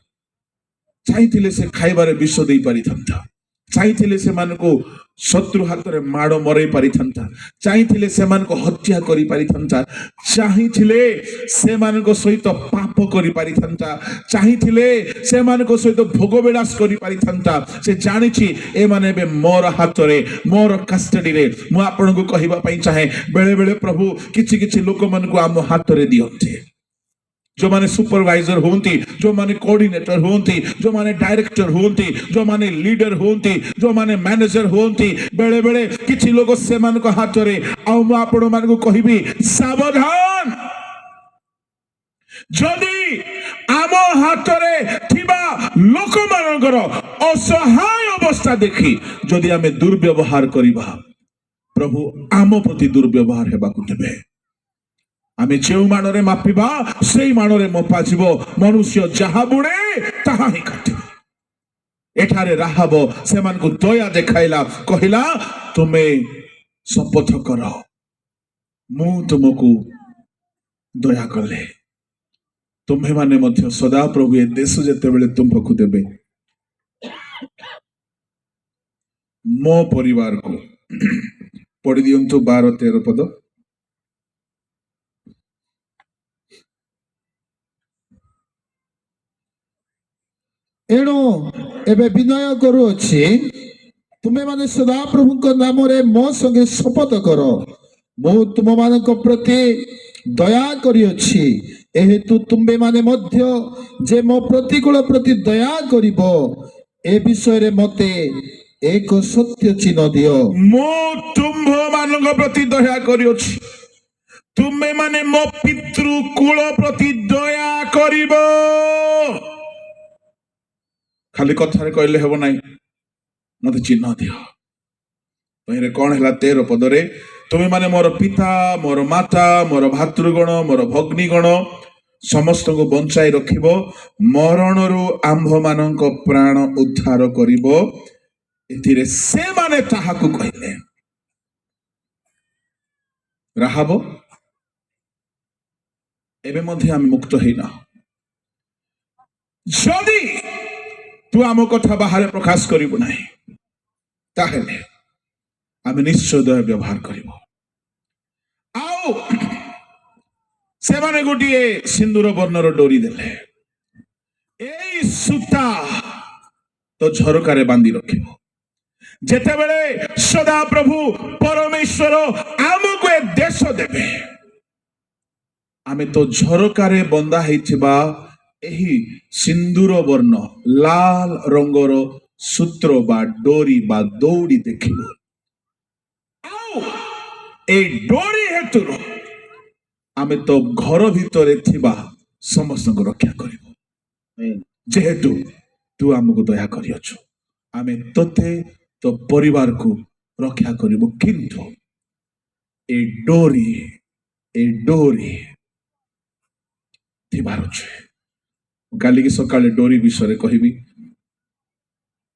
चाहते से खाइबारे विष दे पारि थांता चाहते से मानको शत्रु हाथ रे माड़ मरई पारि थांता चाहते से मानको हत्या करि पारि थांता चाहते से मानको सहित पाप करि पारि थांता चाहते से मानको सहित भोग विलास करि पारि थांता से जानिछि ए माने बे मोर हाथ रे मोर कस्टडी रे मु आपन को कहिबा पई चाहे बेले बेले प्रभु किछि किछि लोक मानको आम हाथ रे दियंते जो माने सुपरवाइजर होंती जो माने कोऑर्डिनेटर होंती जो माने डायरेक्टर होंती जो माने लीडर होंती जो माने मैनेजर होंती बेले बेले किछि लोग से मान को हाथ रे आ मु आपण मान को कहिबी सावधान जदि आम हाथ रे थिबा लोक मानकर असहाय अवस्था देखि जदि आमे दुर्व्यवहार करिबा प्रभु आम प्रति दुर्व्यवहार हेबा को देबे आमे जेउ मानरे मापिबा सेई मानरे मपा जीवो मनुष्य जहा बुणे ताहा ही काटिबो एठारे राहाब सेमान को दया देखाइला कहिला तुमे शपथ कर मु तुमको दया कले तुम्हे माने मध्य सदा प्रभु ए देश जेते बेले तुमको देबे मो परिवार को पढ़ी दियंतु 12-13 पद एणु एबे विनय करूअछि तुमे माने सदा प्रभु को नाम रे मो संगे शपथ कर मु तुम मानक प्रति दया करिअछि एहेतु तुमे माने मध्य जे मो प्रतिकूल प्रति दया करिबो ए विषय रे मते एक सत्य चिन्ह दियो मो तुम्भ मानक प्रति दया करिअछि तुमे माने मो पितृकुल प्रति दया करिबो खाली कथारे कहले हेबो नाही मते चिन्ह दियो तहिरे कौन है 13 पदरे तुमे माने मोर पिता मोर माता मोर भातृगण मोर भग्नीगण समस्त को बंचाई रखिब मरणरु आंभ मानक प्राण उद्धार करिब एथिरे से माने ताहाकु कहिले राहाब एबे मध्ये आम मुक्त हेना जदि तू आम कथा बाहर प्रकाश करिबु नाही ताहेले आम निश्चय दया व्यवहार करिब आउ से माने गोटिए सिंदूर वर्णर डोरी देले एई सूता तो झरकारे बांधी रखिब जेतेबेले सदा प्रभु परमेश्वर आमको ए देश देबे आमे तो झरकारे बंधा हेइथिबा एही सिंदूर वर्ण लाल रंगर सूत्र बा डोरी बा दौड़ी देखिब आउ ए डोरी हेतुर आमे तो घर भितरे थिबा समस्त को रक्षा करिब जेहेतु तू आमको दया करियछु आमे तोते तो परिवार को रक्षा करिब किंतु ए डोरी थिबार छे काली की सकाळे डोरी विषय कहबी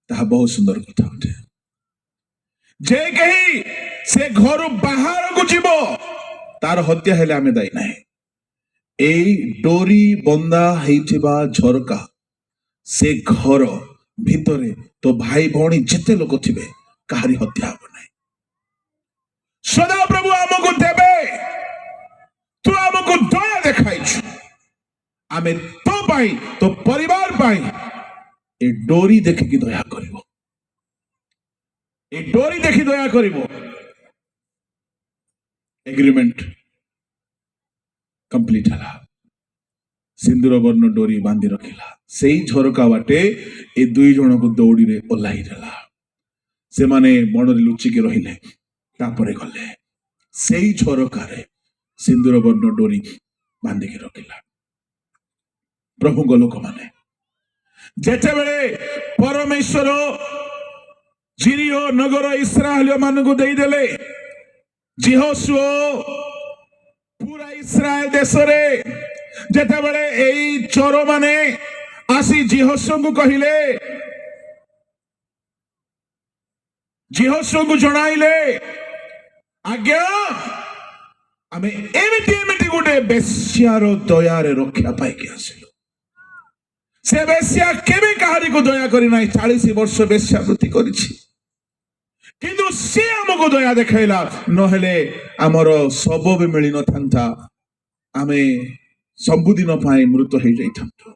ताहा बहुत सुंदर कथा उठे जे कही से घर बाहर को जीवो तार हत्या हेले आमे दाई नाही एई डोरी बंदा हेइथिबा झरका से घर भितरे तो भाई भौणी जिते लोक थिबे काहारी हत्या हब नाही सदा प्रभु आमको देबे तू आमको दया देखाइछु आमे तो पाई तो परिवार पाई ए डोरी देखि दया करिवो ए डोरी देखि दया करिवो एग्रीमेंट कंप्लीट हला सिंदूर वर्ण डोरी बांधी रखिला सेई झरका बाटे ए दुई जन को दौड़ी रे ओलाई देला से माने बण रे लुचि के रहिले तापरे गले सेई झरका रे सिंदूर वर्ण डोरी बांधी के रखिला प्रभु को लोक माने जेते बेले परमेश्वर जिरियो नगर इस्राएल मान को देई देले जिहोशुआ पूरा इस्राएल देश रे जेते बेले एई चोर माने आसी जिहोशुआ को कहिले जिहोशुआ को जणाइले आज्ञा आमे एमिति गोटे बेश्यार दयारे रक्षा पाई के आसिलु से बेश्या केबे काहारी को दया करी नाही 40 वर्ष बेश्यावृत्ति करिछि किंतु से हमको दया देखाइला नहेले आमर सब भी मिली न थांता आमे सबुदिन पाए मृत हो जाइथांतु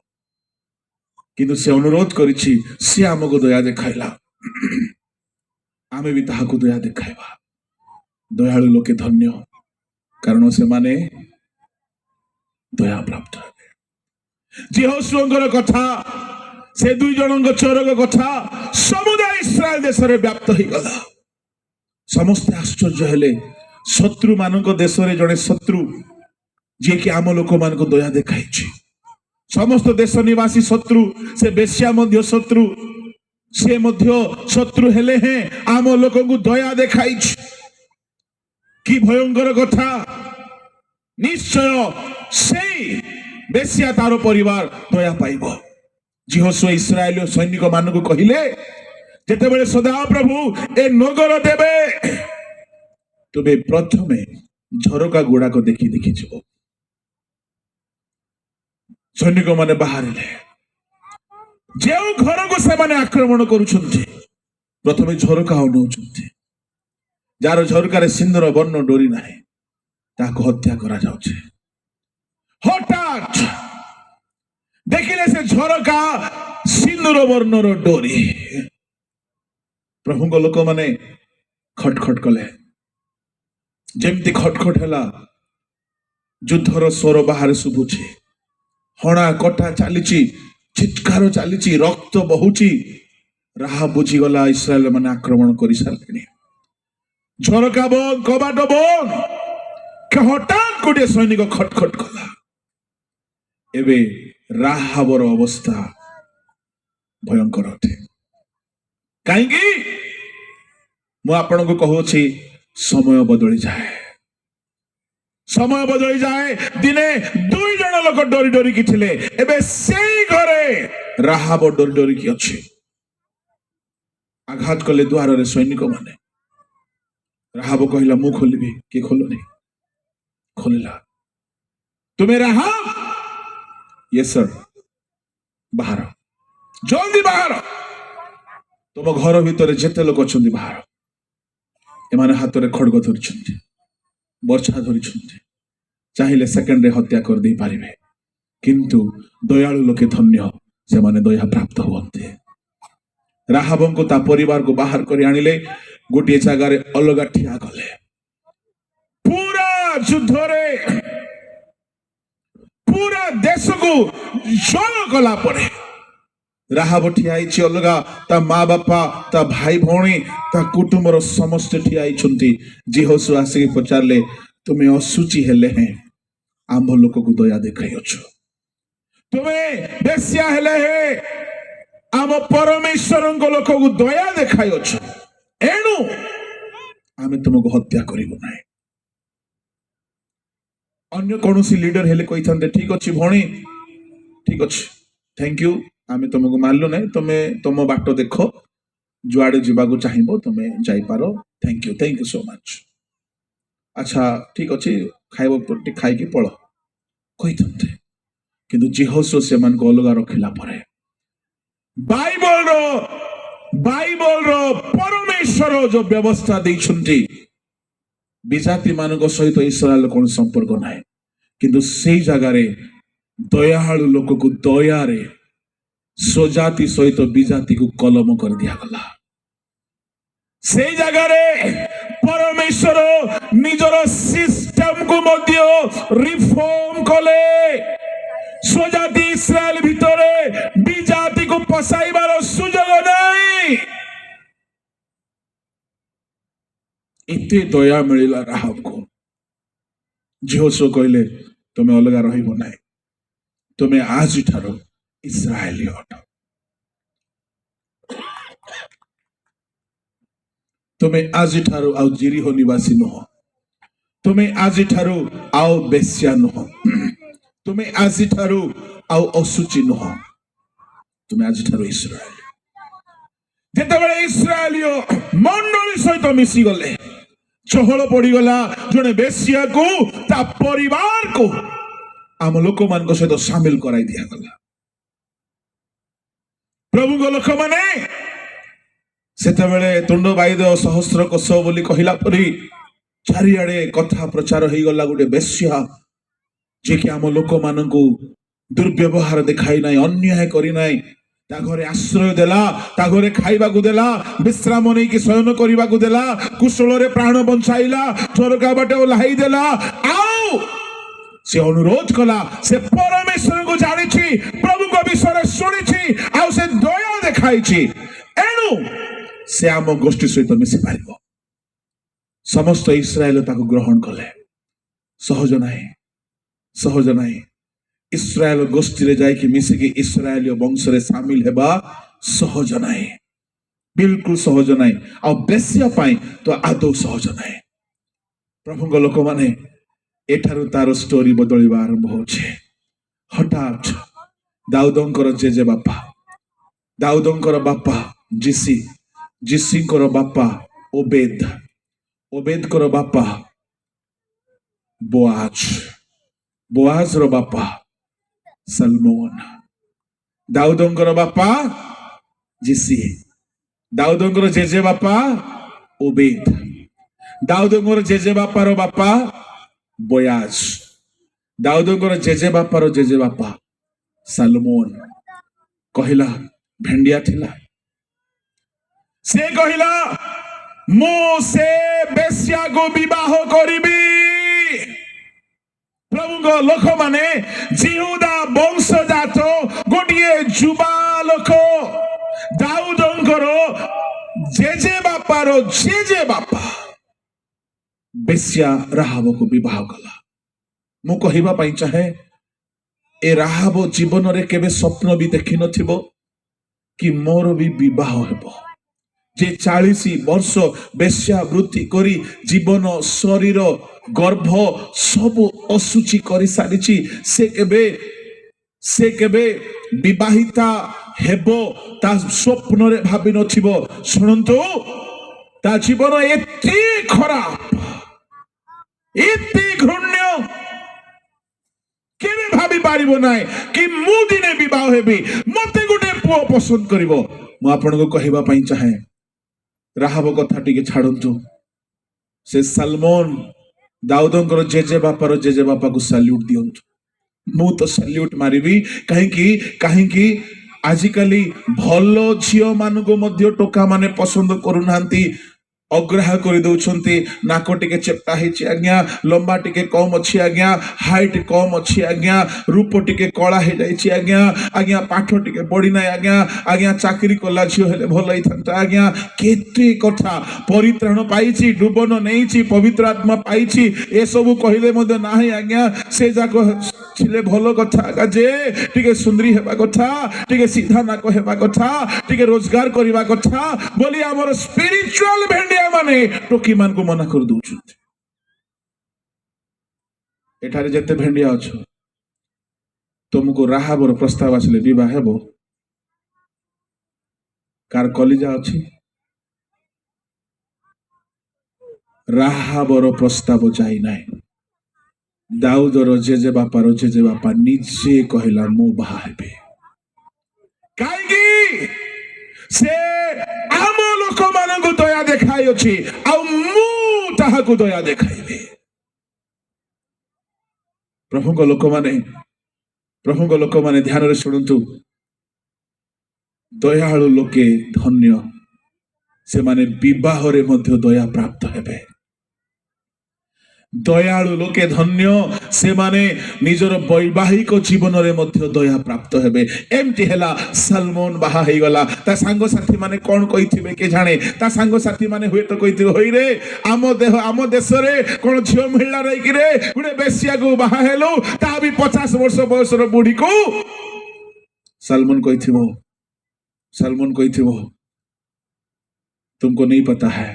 किंतु से अनुरोध करिछि से हमको दया देखाइला आमे भी ताहाको दया देखाइबा दयालु लोके धन्य कारण से माने दया प्राप्त हेबे जिहोशुआंकर कथा से दुई जनक चोरक कथा समुदाय इस्राएल देश रे व्याप्त हो गला समस्त आश्चर्य हेले शत्रु मानक देश रे जड़े शत्रु जे कि आम लोक मान को दया देखाइछि समस्त देश निवासी शत्रु से बेश्या मध्य शत्रु से मध्य शत्रु हेले हैं आम लोक को दया देखाइछि कि भयंकर कथा निश्चय से बेश्या तार परिवार दया पाइब जिहोशुआ इस्राएल सैनिक मान को कहिले जेते बेले सदा प्रभु ए नगर देबे तबे प्रथमे झरका गुड़ा को देखी देखी जीव सैनिक माने बाहरिले जे घर को से माने आक्रमण करूछंती प्रथमे झरका अनौछंती जार झरका रे सिंदूर वर्ण डोरी नाही ताको हत्या करा जाउछे हठात देखिले से झरका सिंदूर वर्णर डोरी प्रभु को लोक माने खटखट कले जेमती खटखट हैला युद्धर स्वर बाहर शुभुची हणा कटा चलीची चित्कार चलीची रक्त बहुची राह बुझी गला इस्राएल माने आक्रमण करि सारलेनी झरका बंद कबाट बंद के हठात गोटे सैनिक खटखट कला एबे राहाबर अवस्था भयंकर अटे कहीं मु आपण को कहूची समय बदली जाए दिने दुई जन लोक डरी डरिकी थिले एबे सेई घरे राहाब डरी डरिकी अछि आघात कले द्वार रे सैनिक माने राहाब कहला मु खोलिबी के खोलनी खोलिला तुम्हें राहाब यस सर बाहर जल्दी बाहर तुम घर भितर जेते लोक अछंती बाहर एमाने हाथ रे खड़ग धरिछंती बर्छा धरिछंती चाहिले सेकेंड रे हत्या कर दे पारिबे किंतु दयालु लोके धन्य से माने दया प्राप्त होते राहाबन को ता परिवार को बाहर कर आनिले गोटे जगह रे अलगा ठिया गले पूरा युद्ध रे पूरा देश को जय कला पड़े राहाब ठिया अलगा ता माँ बापा ता भाई भौणी ता कुटुंबर समस्त ठिया जीहोशु आसिक पचारे तुम्हें असुचि हेले हैं आंभ लोक को दया देखाई अछु तुम्हें बेस्या हेले है आम परमेश्वर लोक को दया देखाई अछु एणु आमे तुमको हत्या करिबु नाही अन्य कौन सी लीडर हेले कोई थांते ठीक अच्छी भौणी ठीक अच्छे थैंक यू आमे तुमको मारलु नहीं तुम्हें तुम बाट देख जुआड़े जीवाको चाहिबो तुम्हें जाई पारो थैंक यू सो मच अच्छा ठीक अच्छे खाइब तो खाई पड़ कही थांते किंतु जीहोशु से मान को अलगा रखिला परे बाइबल रो परमेश्वर जो व्यवस्था देइछंती विजाति मान सहित इस्राएल कौन संपर्क ना किंतु से जगार दयालु लोक को दया रे स्वजाति सहित विजाति को कलम कर दिया गला से जगार परमेश्वर निजर सिस्टम को मध्य रिफॉर्म कले स्वजाति इस्राएल भितरे विजाति को पसाइबार सुजोग नहीं एते दया मिला राहाब को जीहोशु कहले तुम्हें अलगा रहिबो नाही तुम्हें आज ठारो इस्राएली हट तुम्हें आज ठारो आउ जिरिहो निवासी नुह तुम्हें आज ठारो आउ बेस्या नुह तुम्हें आज ठारो आउ असुचि नुह तुम्हें आज ठारो इस्राएल जेतेबेले इस्राएलियो मंडली सहित मिसी गले चहल पड़गला जड़े बेसिया को ता परिवार को आम लोक मान सहित सामिल कराई दिया गला प्रभु को लोक माने सेतेबेले तुंड बाइद सहस्र कोश बोली कहिला परी चारिआडे कथा प्रचार हो गला गोटे बेस्या जे कि आम लोक मान दुर्व्यवहार देखाई ना अन्याय करी ना ता घरे आश्रय देला ता घरे खाइबा को देला विश्राम नहीं कि शयन करबा को देला कुशल रे प्राण बंचाइला झरका बाटे ओल्हाई देला आओ से अनुरोध कला से परमेश्वर को जानिछि प्रभु को विषय सुनिछि आओ से दया देखाइछि एनु से आम गोष्ठी सहित मिसी पारिबो समस्त इस्राएल ताको ग्रहण कले सहज नाही इस्राएल गोष्ठी रे जाई कि मिसिकी इस्राएल वंश रे शामिल हेबा सहज नाही बिल्कुल सहज नाही आ बेसिया पाई तो आदौ सहज नाही प्रभु को लोक माने एठारु तार स्टोरी बदलिबा आरंभ होछे हठात दाऊदंकर जेजे बापा जिसी बापा ओबेद कर बापा बोआज रो बापा सलमोन दाऊदंकर बापा जिसी दाऊदंकर जेजे बापा ओबेद दाऊदंकर जेजे बापा रो बापा बोयाज दाऊदंकर जेजे बापा रो जेजे बापा सलमोन कहिला भेंडिया थिला से कहिला मो से बेस्या को विवाह करिबी प्रभु को लोक माने जिहुदा वंशजात गोटिए जुबा लोक दाऊदंकर जेजे बापा बेस्या राहाब को विवाह कला मु कहिबा पई चाहे ए राहाब जीवन रे केबे स्वप्न भी देखि नथिबो कि मोर भी विवाह हेबो যে 40 ବର୍ଷ ବେଶ୍ୟାବୃତ୍ତି କରି ଜୀବନ ଶରୀର ଗର୍ଭ ସବୁ ଅଶୁଚି କରି ସାରିଛି ସେ କେବେ ବିବାହିତା ହେବ ତା ସ୍ୱପ୍ନରେ ଭାବି ନଥିବ। ଶୁଣନ୍ତୁ, ତା ଜୀବନ ଏତେ ଖରାପ, ଏତେ ଘୃଣ୍ୟ, କେବେ ଭାବି ପାରିବ ନାହିଁ କି ମୁଁ ଦିନେ ବିବାହ ହେବି, ମତେ ଗୋଟେ ପୁଅ ପସନ୍ଦ କରିବ। ମୁଁ ଆପଣଙ୍କୁ କହିବା ପାଇଁ ଚାହେଁ, ରାହାବ କଥା ଟିକେ ଛାଡନ୍ତୁ। ସେ ସଲମନ ଦାଉଦଙ୍କର ଜେଜେବାପାକୁ ସାଲ୍ୟୁଟ ଦିଅନ୍ତୁ। ମୁଁ ତ ସାଲ୍ୟୁଟ ମାରିବି। କାହିଁକି ଆଜିକାଲି ଭଲ ଝିଅ ମାନଙ୍କୁ ମଧ୍ୟ ଟୋକା ମାନେ ପସନ୍ଦ କରୁନାହାନ୍ତି, ଅଗ୍ରାହ କରିଦଉଛନ୍ତି। ନାକ ଟିକେ ଚେପ୍ଟା ହେଇଛି ଆଜ୍ଞା, ଲମ୍ବା ଟିକେ କମ ଅଛି ଆଜ୍ଞା, ହାଇଟ କମ ଅଛି ଆଜ୍ଞା, ରୂପ ଟିକେ କଳା ହେଇଯାଇଛି ଆଜ୍ଞା, ପାଠ ଟିକେ ପଢିନାହିଁ ଆଜ୍ଞା, ଚାକିରି କଲା ଝିଅ ହେଲେ ଭଲ ହେଇଥାନ୍ତା ଆଜ୍ଞା। କେତେ କଥା, ପରିତ୍ରାଣ ପାଇଛି, ଡୁବନ ନେଇଛି, ପବିତ୍ର ଆତ୍ମା ପାଇଛି, ଏସବୁ କହିଲେ ମଧ୍ୟ ନାହିଁ ଆଜ୍ଞା। ସେ ଯାକ ଥିଲେ ଭଲ କଥା ଆଜ୍ଞା, ଯେ ଟିକେ ସୁନ୍ଦରୀ ହେବା କଥା, ଟିକେ ସିଧା ନାକ ହେବା କଥା, ଟିକେ ରୋଜଗାର କରିବା କଥା ବୋଲି ଆମର ସ୍ପିରିଚୁଆଲ ଭେଣ୍ଡିଆ ମାନେ ଟୋକି ମାନଙ୍କୁ ମନା କରିଦଉଛନ୍ତି। ଏଠାରେ ଯେତେ ଭେଣ୍ଡିଆ ଅଛ, ତୁମକୁ ରାହାବର ପ୍ରସ୍ତାବ ଆସିଲେ ବିବାହ ହେବ? କାର କଲିଜା ଅଛି? ରାହାବର ପ୍ରସ୍ତାବ ଯାଇ ନାହିଁ। ଦାଉଦର ଜେଜେବାପା ନିଜେ କହିଲା, ମୁଁ ବାହା ହେବି। କାହିଁକି? ସେ ଆମ ଲୋକମାନଙ୍କୁ ଦୟା ଦେଖାଇଅଛି, ଆଉ ମୁଁ ତାହାକୁ ଦୟା ଦେଖାଇବି। ପ୍ରଭୁଙ୍କ ଲୋକମାନେ ଧ୍ୟାନରେ ଶୁଣନ୍ତୁ। ଦୟାଳୁ ଲୋକେ ଧନ୍ୟ, ସେମାନେ ବିବାହରେ ମଧ୍ୟ ଦୟା ପ୍ରାପ୍ତ ହେବେ। ଦୟାଳୁ ଲୋକେ ଧନ୍ୟ, ସେମାନେ ନିଜର ବୈବାହିକ ଜୀବନରେ ମଧ୍ୟ ଦୟା ପ୍ରାପ୍ତ ହେବେ। ଏମିତି ହେଲା, ସଲମନ ବାହା ହେଇଗଲା। ତା ସାଙ୍ଗସାଥି ମାନେ କଣ କହିଥିବେ କେ ଜାଣେ? ତା ସାଙ୍ଗସାଥି ମାନେ ହୁଏତ କହିଥିବେ, ହୋଇରେ ଆମ ଦେଶରେ କଣ ଝିଅ ମିଳିଲା ରହିକିରେ ଗୋଟେ ବେଶ୍ୟାକୁ ବାହା ହେଲୁ, ତା ବି 50 ବର୍ଷ ବୟସର ବୁଢୀକୁ। ସଲମନ କହିଥିବ, तुमको नहीं पता है,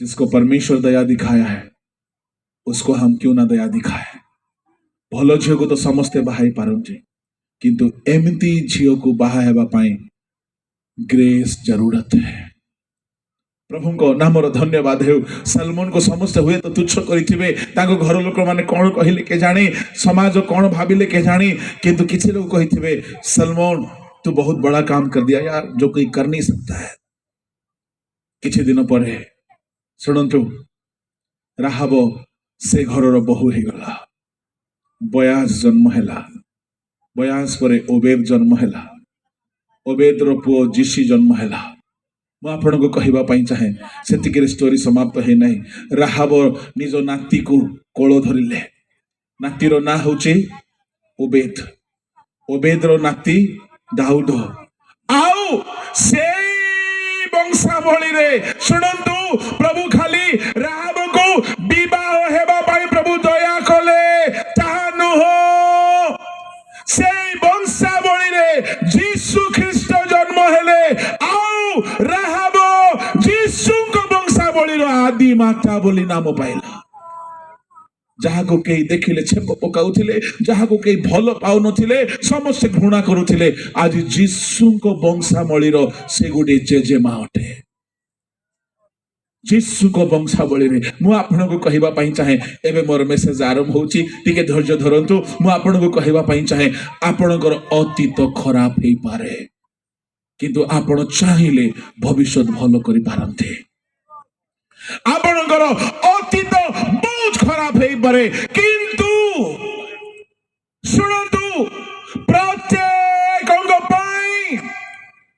जिसको परमेश्वर दया दिखाया है उसको हम क्यों ना दया दिखाए। भल झील को तो समस्ते बाहाई पारंती, किंतु एमती झील को बाहा हेबा पाई ग्रेस जरूरत है। प्रभु को नामर धन्यवाद हो। सलमन को समस्त हुए तो तुच्छ करिथिबे, ताको घर लोक माने कोन कहिले के जाने, समाज कोन भाबिले के जाने, किंतु किछि लोग कहिथिबे, सलमन तू बहुत बड़ा काम कर दिया यार, जो कोई कर नहीं सकता है। किछि दिन परे सुनंतु, राहाब से घरर बहु हो गला। बयास जन्म हैला, बयास परे ओबेद जन्म हैला, ओबेदर पुओ जिसी जन्म हैला। ମୁଁ ଆପଣଙ୍କୁ କହିବା ପାଇଁ ଚାହେଁ, ସେତିକିରେ ଷ୍ଟୋରି ସମାପ୍ତ ହେଇନାହିଁ। ରାହାବ ନିଜ ନାତିକୁ କୋଳ ଧରିଲେ। ନାତିର ନାଁ ହେଉଛି ଓବେଦ, ଓବେଦର ନାତି ଦାଉଦ। ଆଉ ସେଇ ବଂଶାବଳୀରେ ଶୁଣନ୍ତୁ, ପ୍ରଭୁ ଖାଲି ରାହାବକୁ ବିବାହ ହେବା ପାଇଁ ପ୍ରଭୁ ଦୟା କଲେ ତାହା ନୁହଁ, ସେଇ ବଂଶାବଳୀରେ ଯୀଶୁ ଖ୍ରୀଷ୍ଟ ଜନ୍ମ ହେଲେ। ଆଉ ରାହାବ ଯୀଶୁଙ୍କ ବଂଶାବଳୀର ଆଦି ମାତା ବୋଲି ନାମ ପାଇଲା। ଯାହାକୁ କେହି ଦେଖିଲେ ଛେପ ପକାଉଥିଲେ, ଯାହାକୁ କେହି ଭଲ ପାଉନଥିଲେ, ସମସ୍ତେ ଘୃଣା କରୁଥିଲେ, ଆଜି ଯୀଶୁଙ୍କ ବଂଶାବଳୀର ସେ ଗୋଟିଏ ଜେଜେମା ଅଟେ। ଯୀଶୁଙ୍କ ବଂଶାବଳୀରେ ମୁଁ ଆପଣଙ୍କୁ କହିବା ପାଇଁ ଚାହେଁ, ଏବେ ମୋର ମେସେଜ ଆରମ୍ଭ ହେଉଛି, ଟିକେ ଧୈର୍ଯ୍ୟ ଧରନ୍ତୁ। ମୁଁ ଆପଣଙ୍କୁ କହିବା ପାଇଁ ଚାହେଁ, ଆପଣଙ୍କର ଅତୀତ ଖରାପ ହେଇପାରେ, କିନ୍ତୁ ଆପଣ ଚାହିଁଲେ ଭବିଷ୍ୟତ ଭଲ କରିପାରନ୍ତି। ଆପଣଙ୍କର ଅତୀତ ବହୁତ ଖରାପ ହେଇପାରେ, କିନ୍ତୁ ଶୁଣନ୍ତୁ, ପ୍ରତ୍ୟେକଙ୍କ ପାଇଁ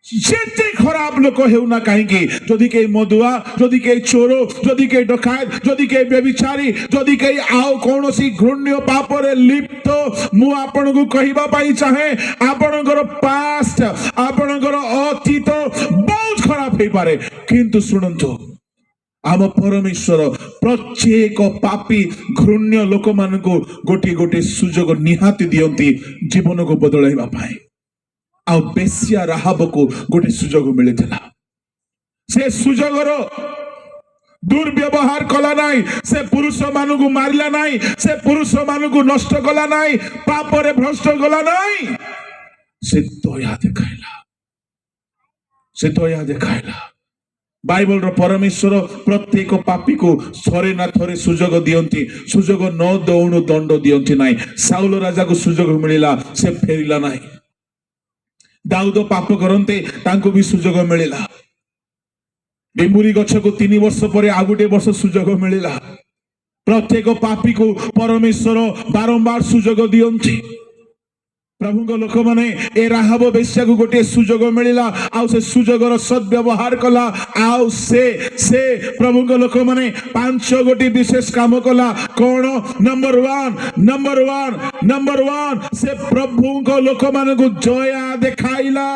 ଯେତେ ଖରାପ ଲୋକ ହେଉନା କାହିଁକି, ଯଦି କେହି ମଦୁଆ, ଯଦି କେହି ଚୋର, ଯଦି କେହି ଡକାୟତ, ଯଦି କେହି ବ୍ୟଭିଚାରୀ, ଯଦି କେହି ଆଉ କୌଣସି ଘୃଣ୍ୟ ପାପରେ ଲିପ୍ତ, ମୁଁ ଆପଣଙ୍କୁ କହିବା ପାଇଁ ଚାହେଁ, ଆପଣଙ୍କର ପାଷ୍ଟ, ଆପଣଙ୍କର ଅତୀତ ବହୁତ ଖରାପ ହେଇପାରେ, କିନ୍ତୁ ଶୁଣନ୍ତୁ, ଆମ ପରମେଶ୍ୱର ପ୍ରତ୍ୟେକ ପାପୀ ଘୃଣ୍ୟ ଲୋକମାନଙ୍କୁ ଗୋଟିଏ ଗୋଟିଏ ସୁଯୋଗ ନିହାତି ଦିଅନ୍ତି ଜୀବନକୁ ବଦଳାଇବା ପାଇଁ। ଆଉ ବେଶ୍ୟା ରାହାବକୁ ଗୋଟେ ସୁଯୋଗ ମିଳିଥିଲା। से सुजोगर दुर्व्यवहार कला नाई, से पुरुष मानू मारिला नाई, से पुरुष मानू नष्ट कला नाई, पापरे भ्रष्ट गला नाई, से दया देखाइला, से दया देखाइला। बाइबल रो परमेश्वर प्रत्येक पापी को थरे ना थरे सुजोग दियंती, सुजोग न दौणु दंड दियंती नाई। साउल राजा को सुजोग मिलिला, से फेरिला नाई। दाऊद पाप करते तांको भी सुजोग मिलिला। बेमुरी गछ को 3 वर्ष पर आ गोटे वर्ष सुजोग मिलिला। प्रत्येक पापी को परमेश्वर बारंबार सुजोग दियंती। प्रभु को लोक माने ए राहाब बेश्या को गोटे सुजोग मिलिला, आउ से सुजोगर सद्व्यवहार कला, आउ से प्रभु को लोक माने 5 गोटी विशेष काम कला। कौन? नंबर वन से प्रभु को लोक मान को दया देखाइला।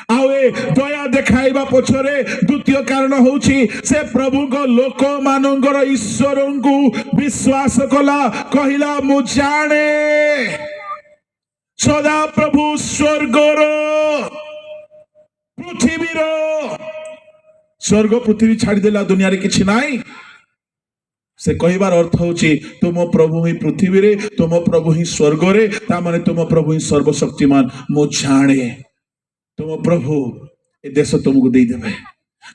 आउ ए दया देखाइबा पछरे द्वितीय कारण होउछि से प्रभु को लोक मानकर ईश्वर को विश्वास कला। कहिला मु जाने सदा प्रभु स्वर्गर पृथ्वीर, स्वर्ग पृथ्वी छाड़देला, दुनिया रे किछि नाई। से कहिबार अर्थ होछि तुम प्रभु ही पृथ्वी रे, तुम प्रभु ही स्वर्ग रे, ता माने तुम प्रभु ही सर्वशक्तिमान। मु जाने तुम प्रभु ए देश तुमको दे देबे,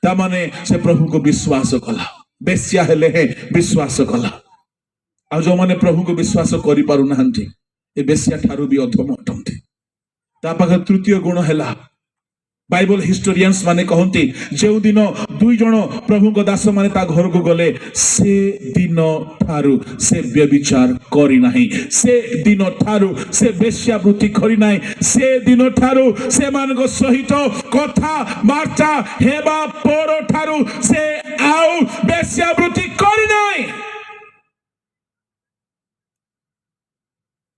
ता माने से प्रभु को विश्वास कला। बेश्या हेले है विश्वास कला। आ जो माने प्रभु को विश्वास करि पारु नाहंती, ए बेश्या ठारू भी अधम अटंती। ता पाखे तृतीय गुण हैला, बाइबल हिस्टोरियंस माने कहंती जे दिन 2 जण प्रभु को दास माने ता घर को गले, से दिन ठारू से व्यभिचार करी नाही, से दिन ठारू से वेश्यावृत्ति करी नाही, से दिन ठारू से मान को सहित कथा वार्ता हेबा पर ठारू से आउ वेश्यावृत्ति करी नाही।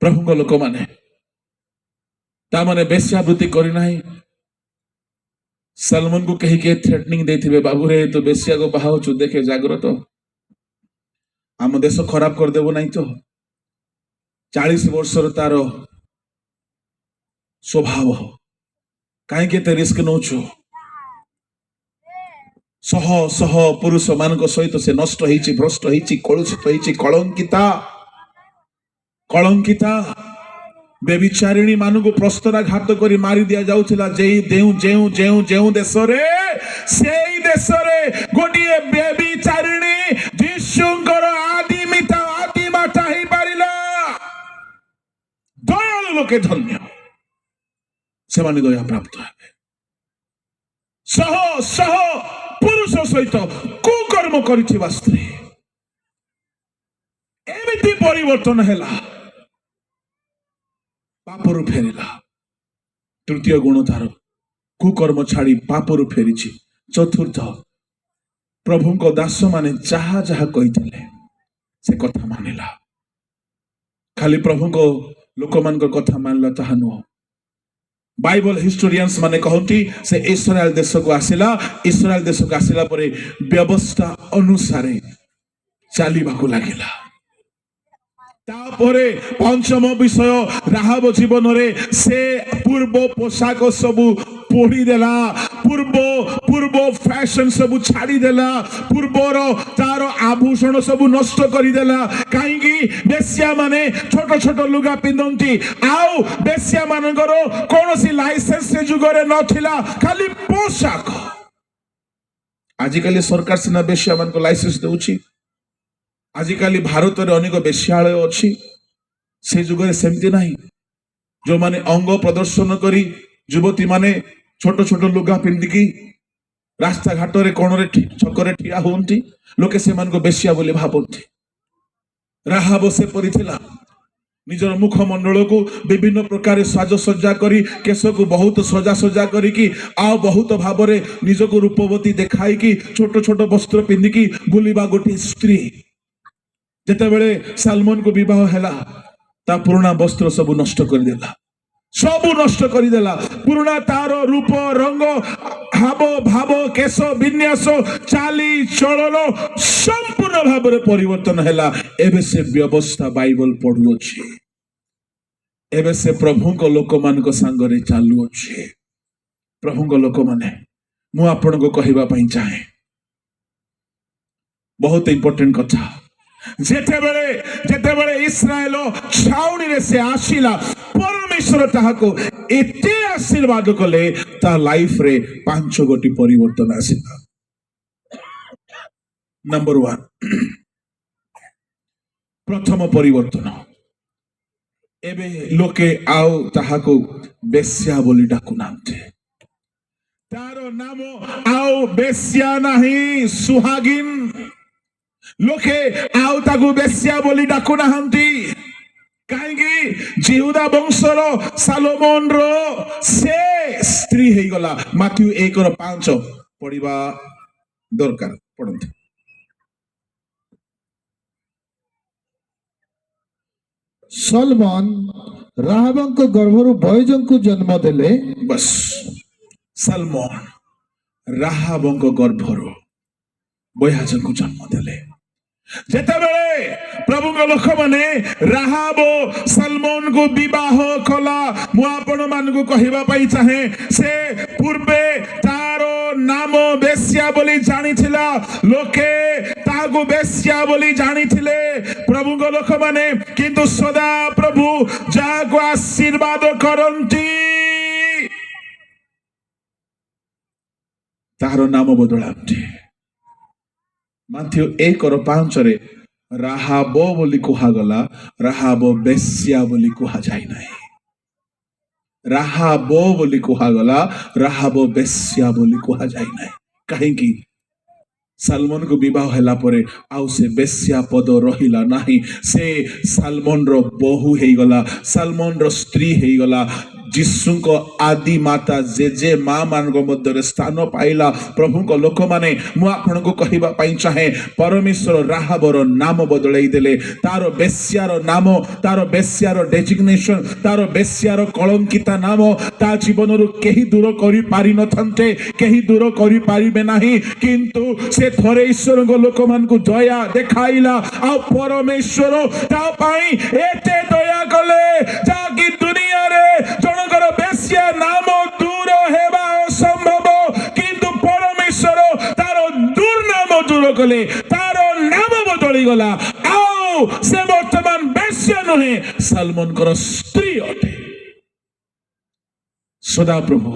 प्रभु को लोक माने ता माने वेश्यावृत्ति करी नाही। सलमन को कही के थ्रेटनिंग देथिबे, बाबू रे तो बेश्या को बाहाव छु, देखे जाग्रत आम देश खराब कर देबो नहीं तो। 40 वर्षर तार स्वभाव कहीं के रिस्क नौ छु। सह पुरुष मान सहित से नष्ट होइछि, भ्रष्ट होइछि, कलुषित होइछि, कलंकिता बेविचारिणी मान को प्रस्तरा घात करी मारी दिया जाउथिला। जेउ देश रे सेई देश रे गोटिए बेविचारिणी जिसुंकर आदिमा चाहि पारिला। दयालु लोके धन्य, से माने दया प्राप्त हेबे। सह पुरुष सहित कुकर्म करिथिबा स्त्री, एमिति परिवर्तन हैला, पापरु फेरिला। तृतीय गुण तार कुकर्म छाड़ी पापरु फेरिछि। चतुर्थ प्रभु को दास माने जहा जहा कहिथिले से कथा मानिला। खाली प्रभु को लोक मान को कथा मानला ताहा नुह। बाइबल हिस्टोरियंस माने कहंती से इस्राएल देश को आसिला। इस्राएल देश को आसिला परे व्यवस्था अनुसारे चालिबाकू लागिला। तापरे पंचम विषय राहाब जीवन रे से पूर्व पोशाक सबु पोड़ी देला, पूर्व फैशन सबु छाड़ी देला, पूर्वर तार आभूषण सबु नष्ट करी देला। कहीं बेश्या माने छोट छोट लुगा पिंधंती, आउ बेश्या मानकर कौनसी लाइसेंस से जुगरे नथिला, खाली पोशाक। आजिकाली सरकार सिना बेश्या मान को लाइसेंस देउछि। आजिकाली भारत में अनेक बेश्यालय अच्छी, से जुगरे सेमती नहीं। जो माने अंग प्रदर्शन करी युवती माने छोट छोट लुगा पिंधिकी रास्ता घाट रे कोणरे छकरे ठिया होंती, लोके से मान को बेश्या बोली भाबंती। राहाब से परिथिला, निजर मुखमंडल को विभिन्न प्रकार साजसज्जा करी, केश को बहुत सजा करिकी, आ बहुत भाव निज को रूपवती देखाई की छोट छोट वस्त्र पिंधिकी बुलिबा गोटे स्त्री। जेतेबेले सलमन को विवाह हैला, ता पुराना वस्त्र सब नष्ट कर देला, सब नष्ट कर देला। पुराना तार रूप रंग हाव भाव केश विन्यास चाली चलन संपूर्ण भाव में परिवर्तन हैला। एबे से व्यवस्था बाइबल पढ़ु अछि, एबे से प्रभु को लोक मान को संग रे चालू अछि। प्रभु को लोक माने ମୁଁ ଆପଣଙ୍କୁ କହିବା ପାଇଁ ଚାହେଁ ବହୁତ ଇମ୍ପୋର୍ଟାଣ୍ଟ କଥା। ଯେତେବେଳେ ଯେତେବେଳେ ଇସ୍ରାଏଲ ଛାଉଣିରେ ସେ ଆସିଲା, ପରମେଶ୍ୱର ତାହାକୁ ଏତେ ଆଶୀର୍ବାଦ କଲେ, ତା ଲାଇଫରେ 5 ପରିବର୍ତ୍ତନ ଆସିଲା। ନମ୍ବର 1, ପ୍ରଥମ ପରିବର୍ତ୍ତନ, ଏବେ ଲୋକେ ଆଉ ତାହାକୁ ବେଶ୍ୟା ବୋଲି ଡାକୁନାହାନ୍ତି। ତାର ନାମ ଆଉ ବେଶ୍ୟା ନାହିଁ, ସୁହାଗିନ। ଲୋକେ ଆଉ ତାକୁ ବେଶ୍ୟା ବୋଲି ଡାକୁନାହାନ୍ତି। କାହିଁକି? ଜିହୁଦା ବଂଶର ସାଲୋମନର ସେ ସ୍ତ୍ରୀ ହେଇଗଲା। ମାଥ୍ୟୁ 1:5 ପଢିବା ଦରକାର, ପଢନ୍ତୁ। ସଲମନ ରାହାବଙ୍କ ଗର୍ଭରୁ ବୟଜଙ୍କୁ ଜନ୍ମ ଦେଲେ। ବସ୍, ସଲମନ ରାହାବଙ୍କ ଗର୍ଭରୁ ବୋଆଜଙ୍କୁ ଜନ୍ମ ଦେଲେ। ଯେତେବେଳେ ପ୍ରଭୁଙ୍କ ଲୋକମାନେ ରାହାବ ସଲମନକୁ ବିବାହ କଲା, ମୁଁ ଆପଣ ମାନଙ୍କୁ କହିବା ପାଇଁ ଚାହେଁ, ସେ ପୂର୍ବେ ତାର ନାମ ବେଶ୍ୟା ବୋଲି ଜାଣିଥିଲା। ଲୋକେ ତାହାକୁ ବେଶ୍ୟା ବୋଲି ଜାଣିଥିଲେ ପ୍ରଭୁଙ୍କ ଲୋକମାନେ, କିନ୍ତୁ ସଦା ପ୍ରଭୁ ଯାହାକୁ ଆଶୀର୍ବାଦ କରନ୍ତି ତାହାର ନାମ ବଦଳାନ୍ତି। ମାଥ୍ୟୁ 1:5 ରାହାବ ବୋଲି କୁହାଗଲା, ରାହାବ ବେଶ୍ୟା ବୋଲି କୁହାଯାଇ ନାହିଁ। ରାହାବ ବୋଲି କୁହାଗଲା, ରାହାବ ବେଶ୍ୟା ବୋଲି କୁହାଯାଇ ନାହିଁ। କାହିଁକି? ସଲମନକୁ ବିବାହ ହେଲା ପରେ ଆଉ ସେ ବେଶ୍ୟା ପଦ ରହିଲା ନାହିଁ। ସେ ସଲମନର ବୋହୂ ହେଇଗଲା, ସଲମନର ସ୍ତ୍ରୀ ହେଇଗଲା। ଯୀଶୁଙ୍କ ଆଦି ମାତା ଜେଜେ ମା ମାନଙ୍କ ମଧ୍ୟରେ ସ୍ଥାନ ପାଇଲା। ପ୍ରଭୁଙ୍କ ଲୋକମାନେ, ମୁଁ ଆପଣଙ୍କୁ କହିବା ପାଇଁ ଚାହେଁ, ପରମେଶ୍ୱର ରାହାବର ନାମ ବଦଳେଇ ଦେଲେ। ତାର ବେଶ୍ୟାର ନାମ, ତାର ବେଶ୍ୟାର ଡେଜିଗ୍ନେସନ, ତାର ବେଶ୍ୟାର କଳଙ୍କିତା ନାମ ତା ଜୀବନରୁ କେହି ଦୂର କରିପାରିନଥାନ୍ତେ, କେହି ଦୂର କରିପାରିବେ ନାହିଁ। କିନ୍ତୁ ସେ ଥରେ ଈଶ୍ୱରଙ୍କ ଲୋକମାନଙ୍କୁ ଦୟା ଦେଖାଇଲା, ଆଉ ପରମେଶ୍ୱର ତା ପାଇଁ ଏତେ ଦୟା କଲେ ଯାହାକି ଦୁନିଆରେ ଜଣଙ୍କର ବେଶ୍ୟା ନାମ ଦୂର ହେବା ଅସମ୍ଭବ, କିନ୍ତୁ ପରମେଶ୍ୱର ତାର ଦୁର୍ନାମ ଦୂର କଲେ, ତାର ନାମ ବଦଳିଗଲା। ଆଉ ସେ ବର୍ତ୍ତମାନ ବେଶ୍ୟା ନୁହେଁ, ସଲମନଙ୍କର ସ୍ତ୍ରୀ ଅଟେ। ସଦାପ୍ରଭୁ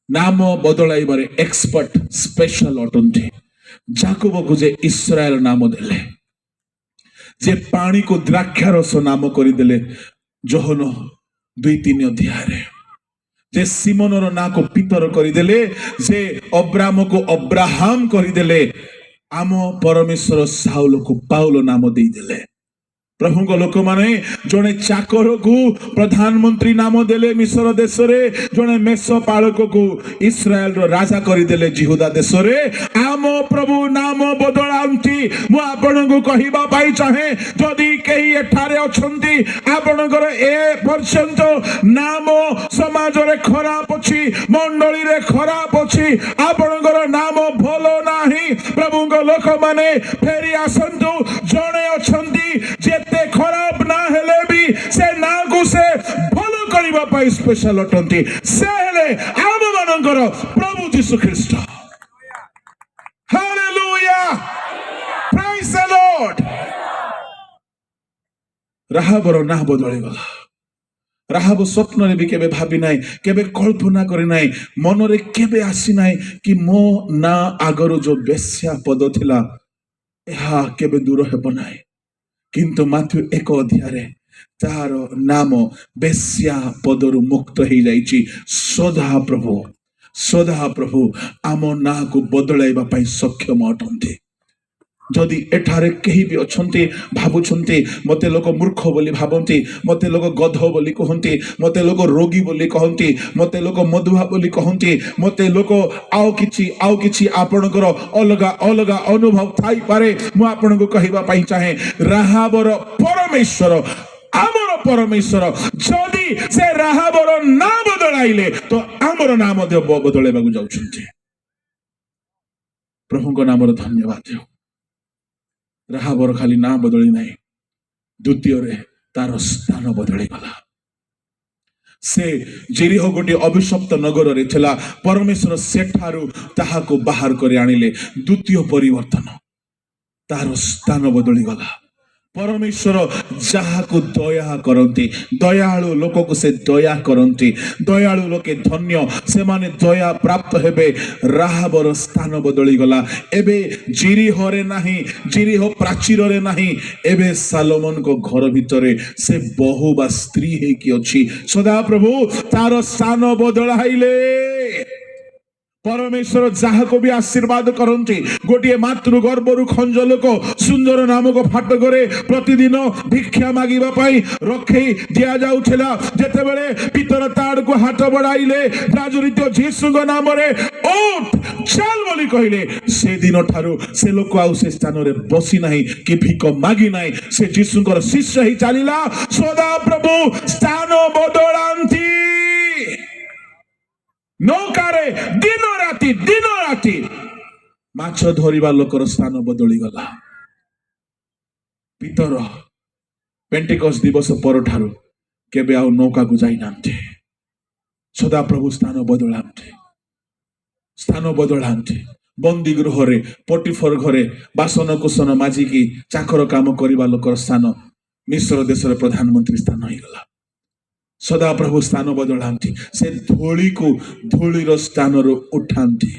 ନାମ ବଦଳାଇବାରେ ଏକ୍ସପର୍ଟ, ସ୍ପେଶାଲ ଅଟନ୍ତି। ଯାକୋବକୁ ଯେ ଇସ୍ରାଏଲ ନାମ ଦେଲେ, ଯେ ପାଣିକୁ ଦ୍ରାକ୍ଷାରସ ନାମ କରିଦେଲେ ଯୋହନ 2-3 ଅଧ୍ୟାୟରେ, ଯେ ସିମୋନର ନାଁକୁ ପିତର କରିଦେଲେ, ଯେ ଅବ୍ରାମକୁ ଅବ୍ରାହାମ କରିଦେଲେ, ଆମ ପରମେଶ୍ୱର ସାଉଲକୁ ପାଉଲ ନାମ ଦେଇଦେଲେ। ପ୍ରଭୁଙ୍କ ଲୋକମାନେ, ଜଣେ ଚାକରକୁ ପ୍ରଧାନମନ୍ତ୍ରୀ ନାମ ଦେଲେ ମିଶ୍ର ଦେଶରେ, ଜଣେ ମେଷ ପାଳକକୁ ଇସ୍ରାଏଲର ରାଜା କରିଦେଲେ ଜିହୁଦା ଦେଶରେ। ଆମ ପ୍ରଭୁ ନାମ ବଦଳାନ୍ତି। ମୁଁ ଆପଣଙ୍କୁ କହିବା ପାଇଁ ଚାହେଁ, ଯଦି କେହି ଏଠାରେ ଅଛନ୍ତି, ଆପଣଙ୍କର ଏ ପର୍ଯ୍ୟନ୍ତ ନାମ ସମାଜରେ ଖରାପ ଅଛି, ମଣ୍ଡଳୀରେ ଖରାପ ଅଛି, ଆପଣଙ୍କର ନାମ ଭଲ ନାହିଁ, ପ୍ରଭୁଙ୍କ ଲୋକମାନେ ଫେରି ଆସନ୍ତୁ। ଜଣେ ଅଛନ୍ତି, ଯେତେ ଖରାପ ନା ହେଲେ ବି ସେ ନାଁକୁ ସେ ଭଲ କରିବା ପାଇଁ ସ୍ପେଶାଲ ଅଟନ୍ତି। ସେ ହେଲେ ଆମ ମାନଙ୍କର ପ୍ରଭୁ ଯୀଶୁ ଖ୍ରୀଷ୍ଟ। ହାଲେଲୁୟା, ପ୍ରେଜ୍ ଦ ଲର୍ଡ। ରାହାବର ନାଁ ବଦଳିଗଲା। ରାହାବ ସ୍ୱପ୍ନରେ ବି କେବେ ଭାବି ନାହିଁ, କେବେ କଳ୍ପନା କରି ନାହିଁ, ମନରେ କେବେ ଆସି ନାହିଁ କି ମୋ ନାଁ ଆଗରୁ ଯୋଉ ବେଶ୍ୟା ପଦ ଥିଲା ଏହା କେବେ ଦୂର ହେବ ନାହିଁ। କିନ୍ତୁ ମାଥ୍ୟୁ 1 ଅଧ୍ୟାୟରେ ତାର ନାମ ବେଶ୍ୟା ପଦରୁ ମୁକ୍ତ ହେଇଯାଇଛି। ସଦାପ୍ରଭୁ ଆମ ନାଁକୁ ବଦଳାଇବା ପାଇଁ ସକ୍ଷମ ଅଟନ୍ତି। ଯଦି ଏଠାରେ କେହି ବି ଅଛନ୍ତି, ଭାବୁଛନ୍ତି ମତେ ଲୋକ ମୂର୍ଖ ବୋଲି ଭାବନ୍ତି, ମତେ ଲୋକ ଗଧ ବୋଲି କହନ୍ତି, ମତେ ଲୋକ ରୋଗୀ ବୋଲି କହନ୍ତି, ମତେ ଲୋକ ମଧୁଆ ବୋଲି କହନ୍ତି, ମତେ ଲୋକ ଆଉ କିଛି ଆପଣଙ୍କର ଅଲଗା ଅଲଗା ଅନୁଭବ ଥାଇପାରେ, ମୁଁ ଆପଣଙ୍କୁ କହିବା ପାଇଁ ଚାହେଁ, ରାହାବର ପରମେଶ୍ୱର, ଆମର ପରମେଶ୍ୱର ଯଦି ସେ ରାହାବର ନାଁ ବଦଳାଇଲେ, ତ ଆମର ନାଁ ମଧ୍ୟ ବଦଳାଇବାକୁ ଯାଉଛନ୍ତି। ପ୍ରଭୁଙ୍କ ନାମର ଧନ୍ୟବାଦ। ରାହାବର ଖାଲି ନାଁ ବଦଳି ନାହିଁ, ଦ୍ୱିତୀୟରେ ତାର ସ୍ଥାନ ବଦଳିଗଲା। से जेरिह गोटे अभिशप्त नगर रे थिला परमेश्वर सेठारु ताहाको बाहर करे आनिले द्वितीय परिवर्तन तार स्थान बदली गला परमेश्वर जहाको दया करती दयालु लोक को से दया करती दयालु लोके धन्य से माने दया प्राप्त हेबे राहाबर स्थान बदली गला एबे जिरिह रे नाही जिरिह प्राचीर रे नाही एबे सालोमन को घर भितरे से बहु बा स्त्री हे की अछि सदा प्रभु तार स्थान बदलाइले परमेश्वर जहा को भी आशीर्वाद करती गोटे मातृ गर्भरु खंज लोक सुंदर नामक फाटक प्रतिदिन भिक्षा मागिबा पाई रखे दिया जाउथिला जेतेबेले पितर ताड़ को हाथ बढ़ाइले राजरित जीसु नाम रे उठ चल बोली कहले से दिन ठारू से लोक आउ से स्थान रे बसी नाही कि भिक मागी नाही से जीसुंकर शिष्य ही चलिला सदा प्रभु स्थान बदलांती नौकारे दिन राति माछ धरिबा लोकर स्थान बदली गला पितर पेंटिकॉस्ट दिवस पर ठारू केबे आउ नौका को जाई नांते सदा प्रभु स्थान बदलांते बंदी गृह रे पटिफर घरे बासन कुसन माजी की चाकर काम करिबा लोकर स्थान मिस्र देश रे प्रधानमंत्री स्थान होई गला सदा प्रभु स्थान बदलांती से धूली को धूलीर स्थान उठांती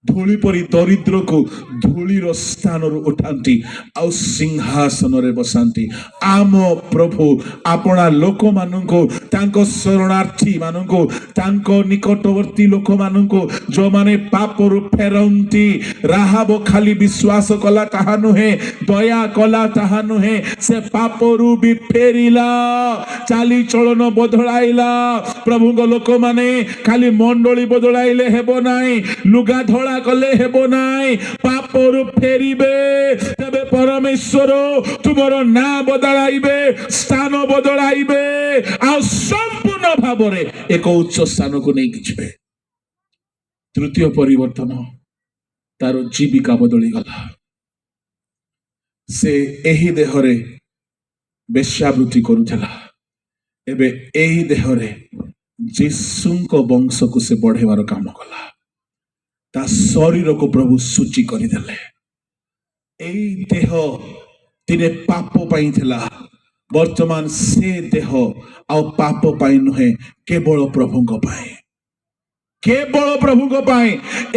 धूली परी दरिद्र को धूलीर स्थान उठांती आ सिंहासन रे बसांती आम प्रभु आपना लोक माननको तांको शरणार्थी माननको तांको निकटवर्ती लोक माननको जो माने पाप रु फेरंती राहाब खाली विश्वास कला ताहा नुहे दया कला ताहा नुहे से पाप रु भी फेरिला चाली चलन बदलाइला प्रभु को लोक माने खाली मंडली बदलाइले हेबो नाही लुगा धला कले हेबो नाही पाप रु फेरिबे तबे परमेश्वर तुमरो ना बदलाइबे स्थान बदलाइबे आ संपूर्ण भावरे एक उच्च स्थान को नहीं किछबे तृतीय परिवर्तन तार जीविका बदली गला से एही देहरे वेश्यावृत्ति करुथला एबे एही देहरे जीसुंको वंश को से बढ़ेवार काम कला ता शरीर को प्रभु सूची करदेले एई देह तिने पाप पाई थिला वर्तमान से देह आ पाप पाई नुहे केवल प्रभुଙ୍କ पाई केवल प्रभुଙ୍କ पाई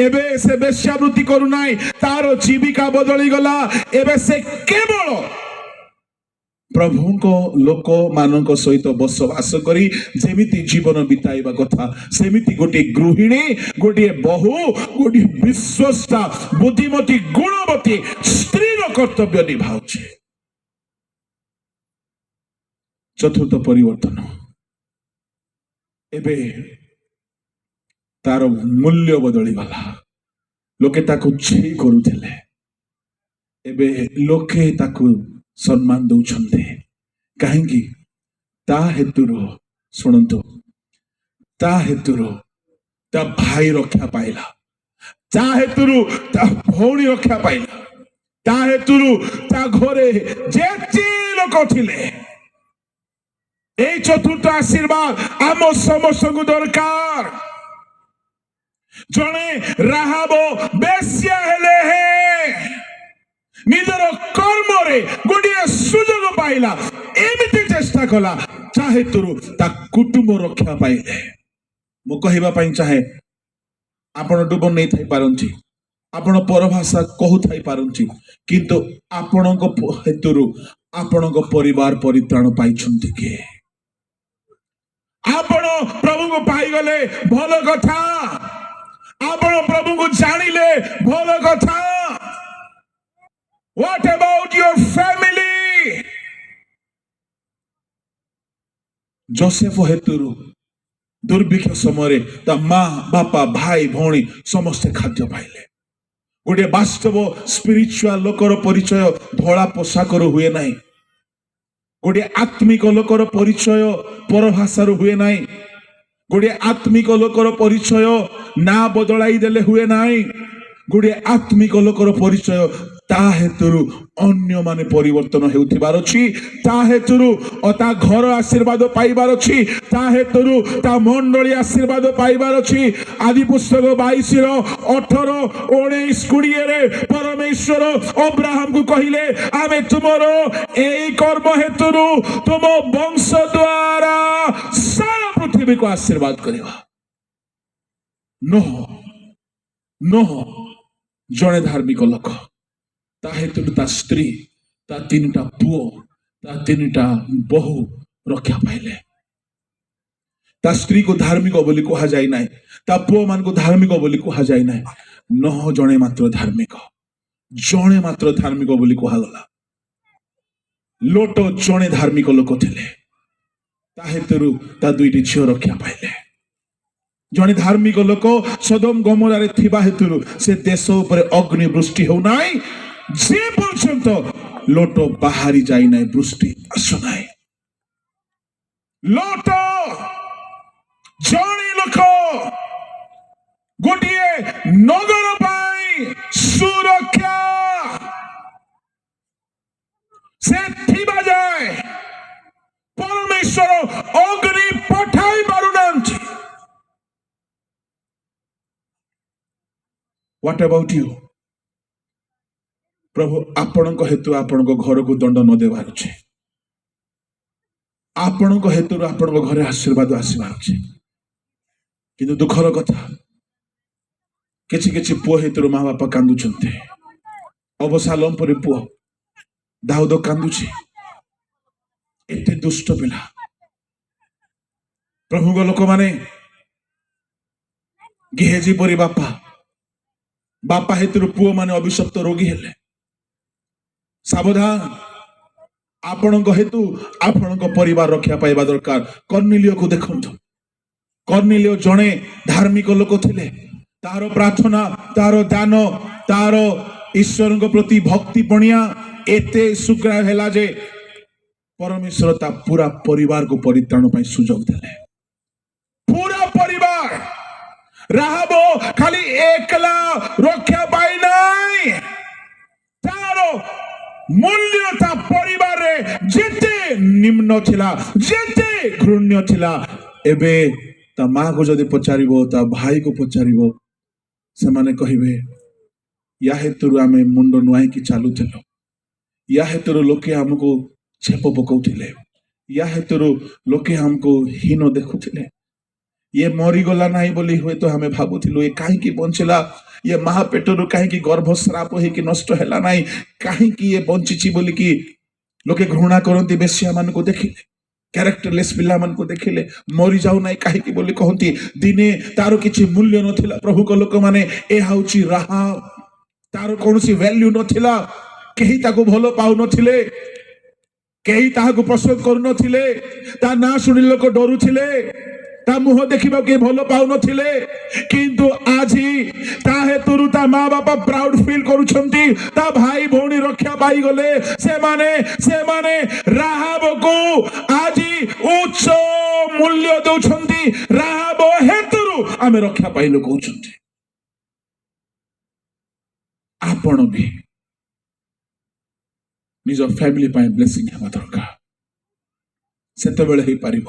एबे से वेश्यावृत्ति करू नाही तार जीविका बदली गला एबे से केवल प्रभुଙ୍କ लोक मानक सहित बसवास करी जेमिति जीवन बिताइबा कथा सेमिति गोटे गृहिणी गोटे बहु गोटे विश्वस्ता बुद्धिमती गुणवती स्त्रीर कर्तव्य निभाउछे चतुर्थ परिवर्तन एबे तार मूल्य बदली गला लोके ताकु छी करूथिले एबे लोके ताकु सम्मान दौछन्ते कहीं ता हेतुरो शुणु ता हेतुरो ता भाई रक्षा पाइला ता हेतुरु ता भौणी रक्षा पाइला ता हेतुरु ता घरे जेती लोक थिले ए चतुर्थ आशीर्वाद आम समस्त को दरकार जने राहाब बेश्या हेले हे निजर कर्म रे गोटे सुजोग पाइला एमिति चेष्टा कला चाहे तुरु ता कुटुंब रक्षा पाइले मु कहिबा पई चाहे आपण डुबन नहीं थाई पारंती आपण परभाषा कहू थाई पारंती किंतु आपणक हेतुरु आपणक परिवार परित्राण पाइछंती के आपण प्रभु को पाई गले भल कथा आपण प्रभु को जानिले भल कथा What about your family? Joseph हेतुरु दुर्भिक्ष समय ता माँ बापा भाई भौणी समस्ते खाद्य पाइले गोटे वास्तव स्पिरिचुअल लोकर परिचय धड़ा पोशाक हुए ना गोटे आत्मिक लोकर परिचय परभाषा हुए ना गोटे आत्मिक लोकर परिचय ना बदलाई देले हुए ना गोटे आत्मिक लोकर परिचय ତା ହେତୁରୁ ଅନ୍ୟମାନେ ପରିବର୍ତ୍ତନ ହେଉଥିବାର ଅଛି, ତା ହେତୁରୁ ତା ଘର ଆଶୀର୍ବାଦ ପାଇବାର ଅଛି, ତା ହେତୁରୁ ତା ମଣ୍ଡଳୀ ଆଶୀର୍ବାଦ ପାଇବାର ଅଛି। ଆଦି ପୁସ୍ତକ 22:18-19-20 ପରମେଶ୍ୱର ଅବ୍ରାହମକୁ କହିଲେ, ଆମେ ତୁମର ଏଇ କର୍ମ ହେତୁରୁ ତୁମ ବଂଶ ଦ୍ୱାରା ସାରା ପୃଥିବୀକୁ ଆଶୀର୍ବାଦ କରିବା। ନୋହ ଜଣେ ଧାର୍ମିକ ଲୋକ, ତା ହେତୁରୁ ତା ସ୍ତ୍ରୀ, ତା 3ଟା ପୁଅ, ତା 3ଟା ବୋହୂ ରକ୍ଷା ପାଇଲେ। ତା ସ୍ତ୍ରୀକୁ ଧାର୍ମିକ ବୋଲି କୁହାଯାଇ ନାହିଁ, ତା ପୁଅ ମାନଙ୍କୁ ଧାର୍ମିକ ବୋଲି କୁହାଯାଇ ନାହିଁ। ନୋହ ଜଣେ ମାତ୍ର ଧାର୍ମିକ ବୋଲି କୁହାଗଲା। ଲୋଟ ଜଣେ ଧାର୍ମିକ ଲୋକ ଥିଲେ, ତା ହେତୁରୁ ତା 2ଟି ଝିଅ ରକ୍ଷା ପାଇଲେ। ଜଣେ ଧାର୍ମିକ ଲୋକ ସୋଦମ ଗମୋରାରେ ଥିବା ହେତୁରୁ ସେ ଦେଶ ଉପରେ ଅଗ୍ନି ବୃଷ୍ଟି ହେଉନାହିଁ, ଯେ ପର୍ଯ୍ୟନ୍ତ ଲୋଟ ବାହାରି ଯାଇନାହିଁ ବୃଷ୍ଟି ଆସୁନାହିଁ। ଲୋଟ ଜଣେ ଲୋକ ଗୋଟିଏ ନଗର ପାଇଁ ସୁରକ୍ଷା ସେ ଥିବା ଯାଏ ପରମେଶ୍ୱର ଅଗ୍ନି ପଠାଇ ପାରୁନାହାନ୍ତି। What about you? ପ୍ରଭୁ ଆପଣଙ୍କ ହେତୁ ଆପଣଙ୍କ ଘରକୁ ଦଣ୍ଡ ନ ଦେବାର ଅଛି, ଆପଣଙ୍କ ହେତୁରୁ ଆପଣଙ୍କ ଘରେ ଆଶୀର୍ବାଦ ଆସିବାର ଅଛି। କିନ୍ତୁ ଦୁଃଖର କଥା, କିଛି ପୁଅ ହେତୁରୁ ମା ବାପା କାନ୍ଦୁଛନ୍ତି। ଅବସାଲମ ପରି ପୁଅ ଦାଉଦ କାନ୍ଦୁଛି, ଏତେ ଦୁଷ୍ଟ ପିଲା। ପ୍ରଭୁଙ୍କ ଲୋକମାନେ ଗେହେଜି ପରି ବାପା ହେତୁରୁ ପୁଅ ମାନେ ଅଭିଶପ୍ତ ରୋଗୀ ହେଲେ। ସାବଧାନ, ଆପଣଙ୍କ ହେତୁ ଆପଣଙ୍କ ପରିବାର ରକ୍ଷା ପାଇବା ଦରକାର। କର୍ଣ୍ଣିଲିଓକୁ ଦେଖନ୍ତୁ, କର୍ଣ୍ଣିଲିଓ ଜଣେ ଧାର୍ମିକ ଲୋକ ଥିଲେ। ତାର ପ୍ରାର୍ଥନା, ତାର ଦାନ, ତାର ଈଶ୍ୱରଙ୍କ ପ୍ରତି ଭକ୍ତି ପଣିଆ ଏତେ ସୁଗ୍ରାହ ହେଲା ଯେ ପରମେଶ୍ୱର ତା ପୁରା ପରିବାରକୁ ପରିତ୍ରାଣ ପାଇଁ ସୁଯୋଗ ଦେଲେ। ପୁରା ପରିବାର। ରାହାବ ଖାଲି ଏକଲା ରକ୍ଷା ପାଇ ନାହିଁ, ତାର ମୂଲ୍ୟ ତା ପରିବାରରେ ଯେତେ ନିମ୍ନ ଥିଲା, ଯେତେ ଘୃଣ୍ୟ ଥିଲା, ଏବେ ତା ମାକୁ ଯଦି ପଚାରିବ, ତା ଭାଇକୁ ପଚାରିବ, ସେମାନେ କହିବେ ୟା ହେତୁରୁ ଆମେ ମୁଣ୍ଡ ନୁଆଇକି ଚାଲୁଥିଲୁ, ୟା ହେତୁରୁ ଲୋକେ ଆମକୁ ଛେପ ପକାଉଥିଲେ, ୟା ହେତୁରୁ ଲୋକେ ଆମକୁ ହୀନ ଦେଖୁଥିଲେ। ଇଏ ମରିଗଲା ନାହିଁ ବୋଲି ହୁଏତ ଆମେ ଭାବୁଥିଲୁ, ଏ କାହିଁକି ବଞ୍ଚିଲା, ଇଏ ମା ପେଟରୁ କାହିଁକି ଗର୍ଭସ୍ରାପ ହେଇକି ନଷ୍ଟ ହେଲା ନାହିଁ, କାହିଁକି ଇଏ ବଞ୍ଚିଛି ବୋଲିକି ଲୋକେ ଘୃଣା କରନ୍ତି। ବେଶ୍ୟା ମାନଙ୍କୁ ଦେଖିଲେ, କ୍ୟାରେକ୍ଟରଲେସ୍ ପିଲାମାନଙ୍କୁ ଦେଖିଲେ ମରିଯାଉ ନାହିଁ କାହିଁକି ବୋଲି କହନ୍ତି। ଦିନେ ତାର କିଛି ମୂଲ୍ୟ ନଥିଲା। ପ୍ରଭୁଙ୍କ ଲୋକମାନେ, ଏ ହଉଛି ରାହାବ, ତାର କୌଣସି ଭ୍ୟାଲ୍ୟୁ ନଥିଲା। କେହି ତାକୁ ଭଲ ପାଉନଥିଲେ, କେହି ତାହାକୁ ପସନ୍ଦ କରୁନଥିଲେ, ତା ନାଁ ଶୁଣିଲେ ଲୋକ ଡରୁଥିଲେ, ତା ମୁହଁ ଦେଖିବାକୁ କେହି ଭଲ ପାଉନଥିଲେ। କିନ୍ତୁ ଆଜି ତା ହେତୁରୁ ତା ମା ବାପା ପ୍ରାଉଡ ଫିଲ୍ କରୁଛନ୍ତି, ତା ଭାଇ ଭଉଣୀ ରକ୍ଷା ପାଇଗଲେ। ସେମାନେ ରାହାବକୁ ଆଜି ଉଚ୍ଚ ମୂଲ୍ୟ ଦଉଛନ୍ତି। ରାହାବ ହେତୁରୁ ଆମେ ରକ୍ଷା ପାଇଲୁ କହୁଛନ୍ତି। ଆପଣ ବି ନିଜ ଫ୍ୟାମିଲି ପାଇଁ ବ୍ଲେସିଂ ହେବା ଦରକାର। ସେତେବେଳେ ହେଇପାରିବ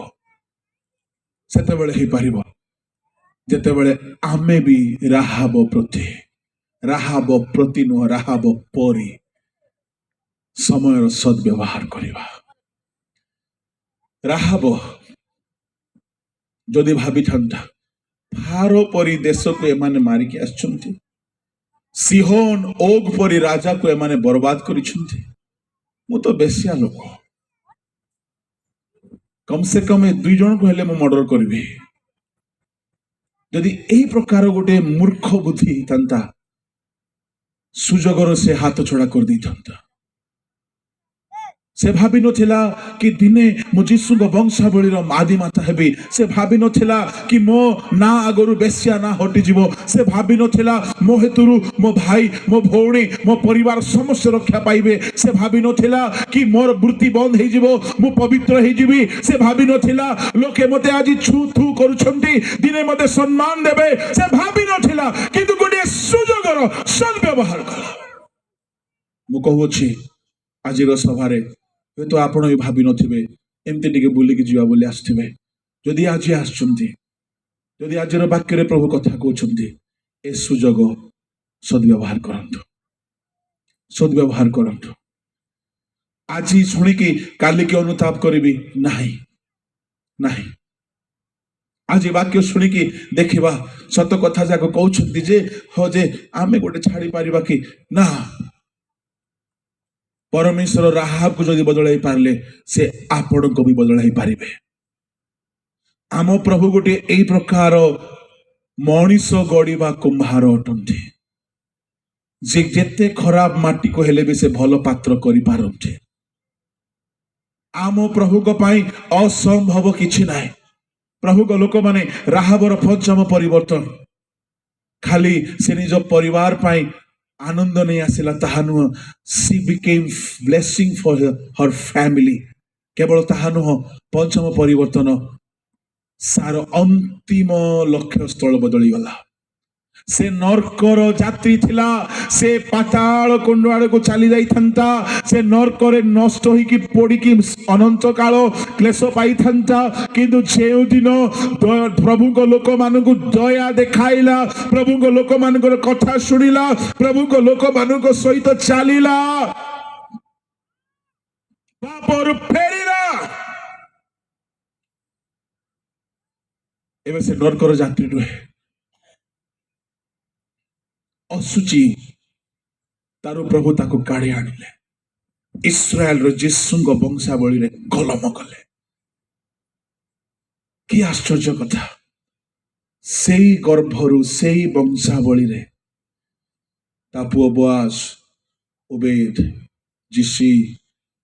ଯେତେବେଳେ ଆମେ ବି ରାହାବ ପ୍ରତି ନୁହଁ, ରାହାବ ପରି ସମୟର ସଦ୍ବ୍ୟବହାର କରିବା। ରାହାବ ଯଦି ଭାବିଥାନ୍ତା, ଫାରୋ ପରି ଦେଶକୁ ଏମାନେ ମାରିକି ଆସିଛନ୍ତି, ସିହୋନ ଓଗ ପରି ରାଜାକୁ ଏମାନେ ବର୍ବାଦ କରିଛନ୍ତି, ମୁଁ ତ ବେଶ୍ୟା ଲୋକ, କମ ସେ କମ 2 ଜଣକୁ ହେଲେ ମୁଁ ମର୍ଡର କରିବି। ଯଦି ଏହି ପ୍ରକାର ଗୋଟେ ମୂର୍ଖ ବୁଦ୍ଧି ହେଇଥାନ୍ତା, ସୁଯୋଗର ସେ ହାତ ଛଡା କରିଦେଇଥାନ୍ତା। ସେ ଭାବି ନଥିଲା କି ଦିନେ ମୁଁ ଯୀଶୁଙ୍କ ବଂଶାବଳୀର ଆଦି ମାତା ହେବି। ସେ ଭାବି ନଥିଲା କି ମୋ ନାଁ ଆଗରୁ ବେଶ୍ୟା ନାଁ ହଟିଯିବ। ସେ ଭାବି ନଥିଲା ମୋ ହେତୁରୁ ମୋ ଭାଇ, ମୋ ଭଉଣୀ, ମୋ ପରିବାର ସମସ୍ତେ ରକ୍ଷା ପାଇବେ। ସେ ଭାବି ନଥିଲା କି ମୋର ବୃତ୍ତି ବନ୍ଦ ହେଇଯିବ, ମୁଁ ପବିତ୍ର ହେଇଯିବି। ସେ ଭାବି ନଥିଲା ଲୋକେ ମତେ ଆଜି ଛୁ ଥୁ କରୁଛନ୍ତି, ଦିନେ ମତେ ସମ୍ମାନ ଦେବେ। ସେ ଭାବି ନଥିଲା, କିନ୍ତୁ ଗୋଟିଏ ସୁଯୋଗର ସଦ୍ବ୍ୟବହାର କଲା। ମୁଁ କହୁଅଛି ଆଜିର ସଭାରେ ହୁଏତ ଆପଣ ବି ଭାବି ନଥିବେ ଏମିତି ଟିକେ ବୁଲିକି ଯିବା ବୋଲି ଆସିଥିବେ। ଯଦି ଆଜି ଆସୁଛନ୍ତି, ଯଦି ଆଜିର ବାକ୍ୟରେ ପ୍ରଭୁ କଥା କହୁଛନ୍ତି, ଏ ସୁଯୋଗ ସଦ୍ବ୍ୟବହାର କରନ୍ତୁ, ସଦ୍ବ୍ୟବହାର କରନ୍ତୁ। ଆଜି ଶୁଣିକି କାଲିକି ଅନୁତାପ କରିବି ନାହିଁ, ନାହିଁ। ଆଜି ବାକ୍ୟ ଶୁଣିକି ଦେଖିବା ସତ କଥା ଯାକ କହୁଛନ୍ତି ଯେ ହଁ ଯେ ଆମେ ଗୋଟେ ଛାଡି ପାରିବା କି ନା। ପରମେଶ୍ୱର ରାହାବକୁ ଯଦି ବଦଳାଇ ପାରିଲେ ସେ ଆପଣଙ୍କୁ ବି ବଦଳାଇ ପାରିବେ। ଆମ ପ୍ରଭୁ ଗୋଟିଏ ଏଇ ପ୍ରକାର ମଣିଷ ଗଢିବା କୁମ୍ଭାର ଅଟନ୍ତି, ଯେ ଯେତେ ଖରାପ ମାଟିକୁ ହେଲେ ବି ସେ ଭଲ ପାତ୍ର କରିପାରନ୍ତି। ଆମ ପ୍ରଭୁଙ୍କ ପାଇଁ ଅସମ୍ଭବ କିଛି ନାହିଁ। ପ୍ରଭୁଙ୍କ ଲୋକମାନେ ରାହାବର ପଞ୍ଚମ ପରିବର୍ତ୍ତନ ଖାଲି ସେ ନିଜ ପରିବାର ପାଇଁ ଆନନ୍ଦ ନେଇ ଆସିଲା ତାହା ନୁହଁ, she became blessing for her family। କେବଳ ତାହା ନୁହଁ, ପଞ୍ଚମ ପରିବର୍ତ୍ତନ ସାର ଅନ୍ତିମ ଲକ୍ଷ୍ୟ ସ୍ଥଳ ବଦଳିଗଲା। ସେ ନର୍କର ଯାତ୍ରୀ ଥିଲା, ସେ ପାତାଳ କୁଣ୍ଡ ଆଡକୁ ଚାଲି ଯାଇଥାନ୍ତା, ସେ ନର୍କରେ ନଷ୍ଟ ହେଇକି ପୋଡିକି ଅନନ୍ତ କାଳ କ୍ଲେଶ ପାଇଥାନ୍ତା। କିନ୍ତୁ ଯେଉଁଦିନ ପ୍ରଭୁଙ୍କ ଲୋକମାନଙ୍କୁ ଦୟା ଦେଖାଇଲା, ପ୍ରଭୁଙ୍କ ଲୋକମାନଙ୍କର କଥା ଶୁଣିଲା, ପ୍ରଭୁଙ୍କ ଲୋକମାନଙ୍କ ସହିତ ଚାଲିଲା, ପାପରୁ ଫେରିଲା, ଏବେ ସେ ନର୍କର ଯାତ୍ରୀ ନୁହେଁ, ଅସୁଚି ତାର ପ୍ରଭୁ ତାକୁ କାଢି ଆଣିଲେ, ଇସ୍ରାଏଲର ଯୀଶୁଙ୍କ ବଂଶାବଳୀରେ କଲମ କଲେ। କି ଆଶ୍ଚର୍ଯ୍ୟ କଥା! ସେଇ ଗର୍ଭରୁ ସେଇ ବଂଶାବଳୀରେ ତା ପୁଅ ବୋଆଜ, ଓବେଦ, ଯିସି,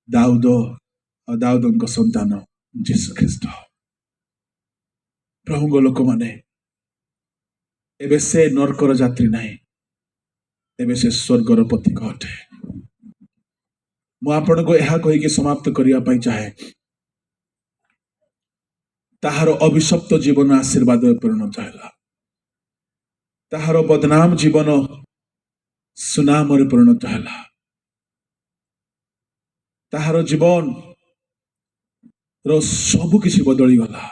ଦାଉଦ ଆଉ ଦାଉଦଙ୍କ ସନ୍ତାନ ଯୀଶୁ ଖ୍ରୀଷ୍ଟ। ପ୍ରଭୁଙ୍କ ଲୋକମାନେ ଏବେ ସେ ନର୍କର ଯାତ୍ରୀ ନାହିଁ, ଏବେ ସେ ସ୍ୱର୍ଗର ପଥିକ ଅଟେ। ମୁଁ ଆପଣଙ୍କୁ ଏହା କହିକି ସମାପ୍ତ କରିବା ପାଇଁ ଚାହେଁ, ତାହାର ଅଭିଶପ୍ତ ଜୀବନ ଆଶୀର୍ବାଦରେ ପରିଣତ ହେଲା, ତାହାର ବଦନାମ ଜୀବନ ସୁନାମରେ ପରିଣତ ହେଲା, ତାହାର ଜୀବନ ର ସବୁ କିଛି ବଦଳିଗଲା।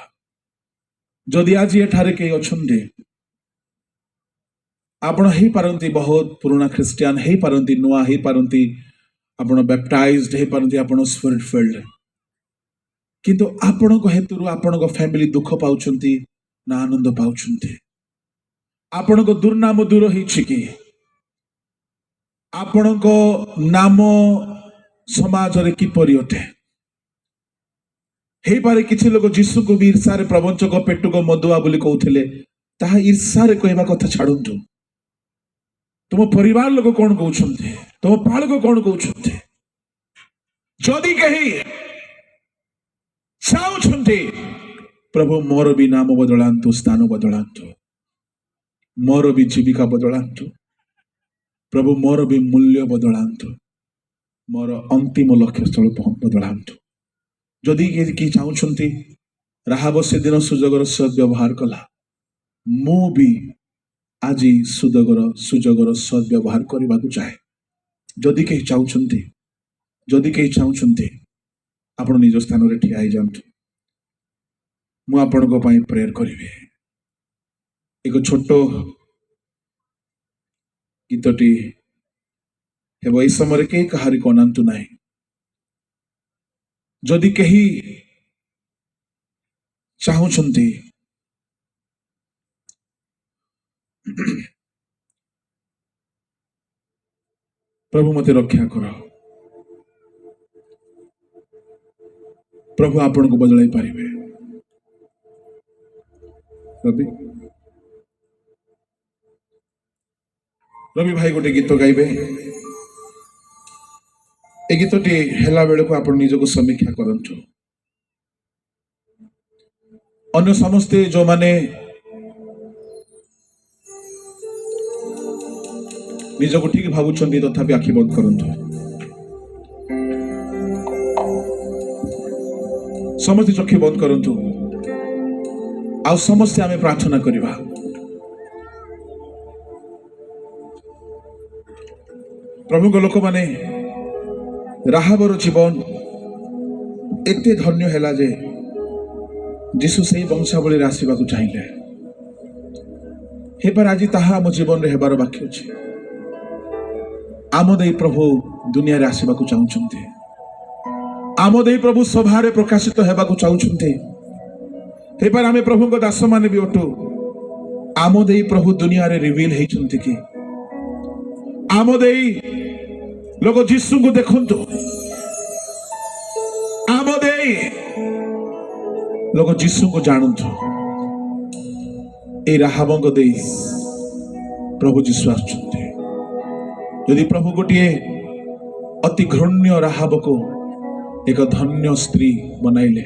ଯଦି ଆଜି ଏଠାରେ କେହି ଅଛନ୍ତି, ଆପଣ ହେଇପାରନ୍ତି ବହୁତ ପୁରୁଣା ଖ୍ରୀଷ୍ଟିଆନ, ହେଇପାରନ୍ତି ନୂଆ, ହେଇପାରନ୍ତି ଆପଣ ବ୍ୟାପ୍ଟାଇଜ୍ଡ, ହେଇପାରନ୍ତି ଆପଣ ସ୍ପିରିଟ ଫିଲ୍ଡ, କିନ୍ତୁ ଆପଣଙ୍କ ହେତୁରୁ ଆପଣଙ୍କ ଫ୍ୟାମିଲି ଦୁଃଖ ପାଉଛନ୍ତି ନା ଆନନ୍ଦ ପାଉଛନ୍ତି? ଆପଣଙ୍କ ଦୁର୍ନାମ ଦୂର ହେଇଛି କି? ଆପଣଙ୍କ ନାମ ସମାଜରେ କିପରି ଅଟେ? ହେଇପାରେ କିଛି ଲୋକ ଯୀଶୁକୁ ବି ଈର୍ଷାରେ ପ୍ରବଞ୍ଚକ, ପେଟୁକ, ମଦୁଆ ବୋଲି କହୁଥିଲେ, ତାହା ଈର୍ଷାରେ କହିବା କଥା ଛାଡନ୍ତୁ। ତୁମ ପରିବାର ଲୋକ କଣ କହୁଛନ୍ତି, ତୁମ ପାଳକ କଣ କହୁଛନ୍ତି? ଯଦି କେହି ଚାହୁଁଛନ୍ତି ପ୍ରଭୁ ମୋର ବି ନାମ ବଦଳାନ୍ତୁ, ସ୍ଥାନ ବଦଳାନ୍ତୁ, ମୋର ବି ଜୀବିକା ବଦଳାନ୍ତୁ, ପ୍ରଭୁ ମୋର ବି ମୂଲ୍ୟ ବଦଳାନ୍ତୁ, ମୋର ଅନ୍ତିମ ଲକ୍ଷ୍ୟ ସ୍ଥଳ ବଦଳାନ୍ତୁ। ଯଦି କେହି ଚାହୁଁଛନ୍ତି, ରାହାବ ସେଦିନ ସୁଯୋଗର ସଦ୍ବ୍ୟବହାର କଲା, ମୁଁ ବି ଆଜି ସୁଯୋଗର ସଦ୍ବ୍ୟବହାର କରିବାକୁ ଚାହେଁ। ଯଦି କେହି ଚାହୁଁଛନ୍ତି, ଯଦି କେହି ଚାହୁଁଛନ୍ତି, ଆପଣ ନିଜ ସ୍ଥାନରେ ଠିଆ ହେଇଯାଆନ୍ତୁ, ମୁଁ ଆପଣଙ୍କ ପାଇଁ ପ୍ରେୟର କରିବି। ଏକ ଛୋଟ ଗୀତଟି ହେବ, ଏହି ସମୟରେ କେହି କାହାରିକୁ ଅନାନ୍ତୁ ନାହିଁ। ଯଦି କେହି ଚାହୁଁଛନ୍ତି ପ୍ରଭୁ ମତେ ରକ୍ଷା କର, ପ୍ରଭୁ ଆପଣଙ୍କୁ ବଦଳାଇ ପାରିବେ। ରବି ଭାଇ ଗୋଟେ ଗୀତ ଗାଇବେ। ଏ ଗୀତଟି ହେଲା ବେଳକୁ ଆପଣ ନିଜକୁ ସମୀକ୍ଷା କରନ୍ତୁ। ଅନ୍ୟ ସମସ୍ତେ ଯୋଉମାନେ ନିଜକୁ ଠିକ ଭାବୁଛନ୍ତି, ତଥାପି ଆଖି ବନ୍ଦ କରନ୍ତୁ। ସମସ୍ତେ ଚକ୍ଷୁ ବନ୍ଦ କରନ୍ତୁ, ଆଉ ସମସ୍ତେ ଆମେ ପ୍ରାର୍ଥନା କରିବା। ପ୍ରଭୁଙ୍କ ଲୋକମାନେ ରାହାବର ଜୀବନ ଏତେ ଧନ୍ୟ ହେଲା ଯେ ଯୀଶୁ ସେହି ବଂଶାବଳୀରେ ଆସିବାକୁ ଚାହିଁଲେ। ହେଇପାରେ ଆଜି ତାହା ଆମ ଜୀବନରେ ହେବାର ବାକି ଅଛି। ଆମ ଦେଇ ପ୍ରଭୁ ଦୁନିଆରେ ଆସିବାକୁ ଚାହୁଁଛନ୍ତି। ଆମ ଦେଇ ପ୍ରଭୁ ସଭାରେ ପ୍ରକାଶିତ ହେବାକୁ ଚାହୁଁଛନ୍ତି। ହେଇପାରେ ଆମେ ପ୍ରଭୁଙ୍କ ଦାସମାନେ ବି ଅଟୁ। ଆମ ଦେଇ ପ୍ରଭୁ ଦୁନିଆରେ ରିଭିଲ୍ ହେଇଛନ୍ତି କି? ଆମ ଦେଇ ଲୋକ ଯୀଶୁଙ୍କୁ ଦେଖନ୍ତୁ। ଆମ ଦେଇ ଲୋକ ଯୀଶୁଙ୍କୁ ଜାଣନ୍ତୁ। এই ରାହାବଙ୍କ ଦେଇ ପ୍ରଭୁ ଯୀଶୁ ଆସୁଛନ୍ତି। ଯଦି ପ୍ରଭୁ ଗୋଟିଏ ଅତି ଘୃଣ୍ୟ ରାହାବକୁ ଏକ ଧନ୍ୟ ସ୍ତ୍ରୀ ବନାଇଲେ,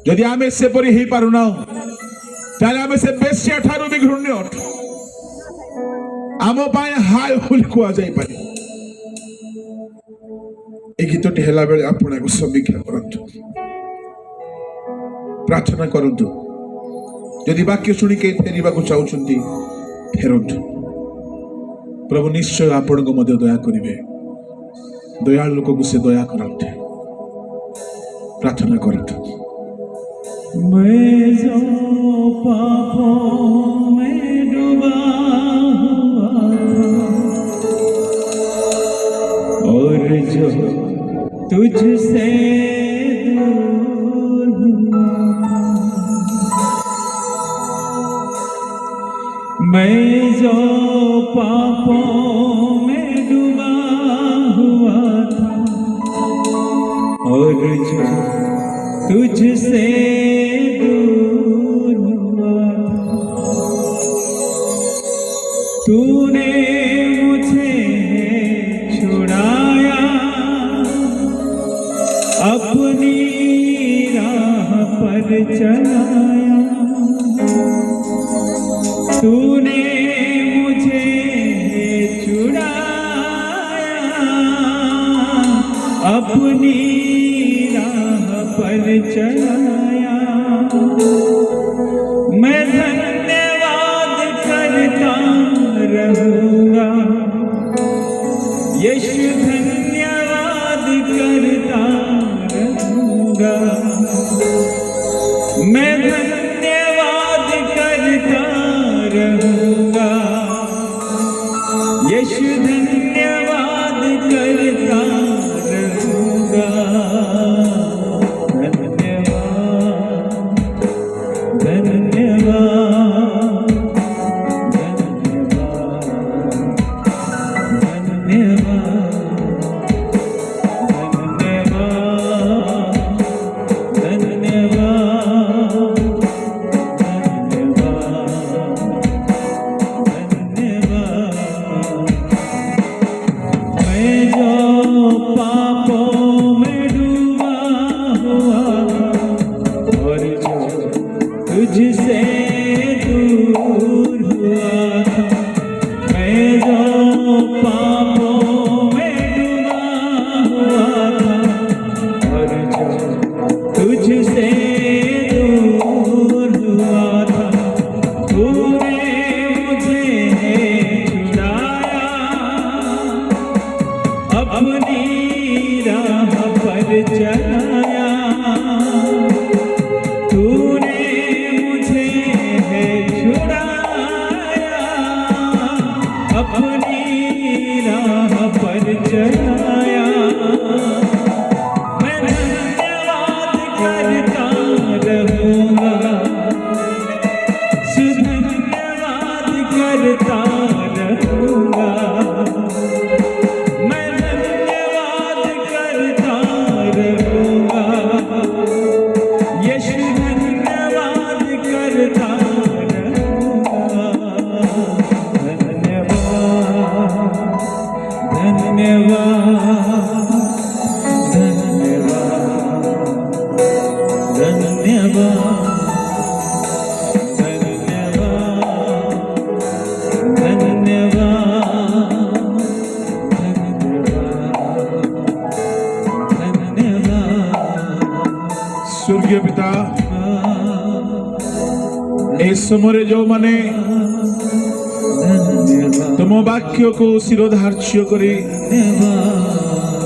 ଯଦି ଆମେ ସେପରି ହେଇପାରୁନାହୁଁ ତାହେଲେ ଆମେ ସେ ବେଶ୍ୟା ଠାରୁ ବି ଘୃଣ୍ୟ ଅଟୁ। ଆମ ପାଇଁ ହାୟ ବୋଲି କୁହାଯାଇପାରେ। এই ଗୀତଟି ହେଲା ବେଳେ ଆପଣ ଏକ ସମୀକ୍ଷା କରନ୍ତୁ, ପ୍ରାର୍ଥନା କରନ୍ତୁ। ଯଦି ବାକ୍ୟ ଶୁଣିକି ଫେରିବାକୁ ଚାହୁଁଛନ୍ତି ଫେରନ୍ତୁ। ପ୍ରଭୁ ନିଶ୍ଚୟ ଆପଣଙ୍କୁ ମଧ୍ୟ ଦୟା କରିବେ। ଦୟାଳୁ ଲୋକକୁ ସେ ଦୟା କରନ୍ତି। ପ୍ରାର୍ଥନା କରନ୍ତୁ। मैं जो पापों में डूबा हुआ था और जो तुझसे दूर हुआ था, मैं जो पापों में डूबा हुआ था और जो तुझसे दूर हुआ था, तूने मुझे छुड़ाया, अपनी राह पर चलाया। तूने मुझे छुड़ाया, अपनी पर चलाया। मैं धन्यवाद करता रहूंगा, यीशु धन्यवाद करता रहूंगा। मैं धन्यवाद करता रहूंगा, यीशु धन्यवाद करता रहूंगा। तुझसे दूर हुआ था, मैं जो पापों में डूबा हुआ था और जो तुझसे दूर हुआ था, तूने मुझे छुड़ाया, अपनी राह पर चलाया। तूने मुझे छुड़ाया, अपनी राह पर चलाया। मैं धन्यवाद करता रहूंगा, धन्यवाद करता रहूंगा। मैं धन्यवाद करता रहूंगा, यीशु धन्यवाद करता रहूंगा। धन्यवाद धन्यवाद धन्यवाद धन्यवाद ସ୍ୱର୍ଗୀୟ ପିତା, ଏ ସମୟରେ ଯେଉଁମାନେ ତୁମ ବାକ୍ୟକୁ ଶିରୋଧାର୍ଯ୍ୟ କରି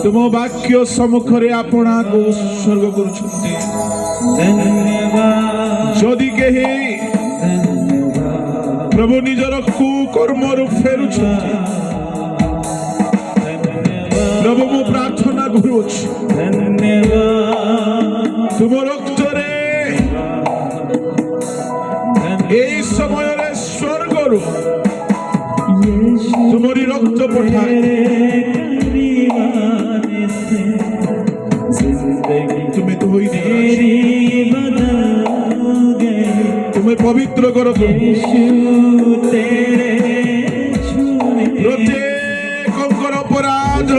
तुम वाक्य सम्मुखरे आपणा को उत्सर्ग करुछन्ति धन्यवाद जदि केहि प्रभु निजर कुकर्मरु फेरुछन्ति प्रभु मु प्रार्थना करुछि धन्यवाद तुम रक्तरे এই সময়ের স্বর্গরু तुमरी रक्त पठाए तुम्हें तो होई नहीं तुम्हें पवित्र करो प्रत्येक अपराध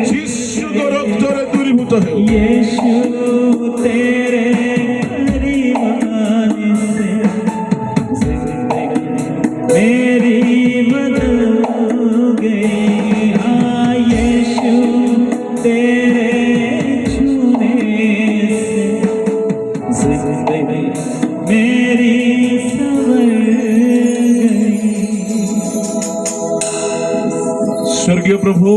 शिशु रक्त दूरीभूत हो मेरी बदल गई हाँ यीशु तेरे छूने से जिंदगी मेरी संवर गई। स्वर्गीय प्रभु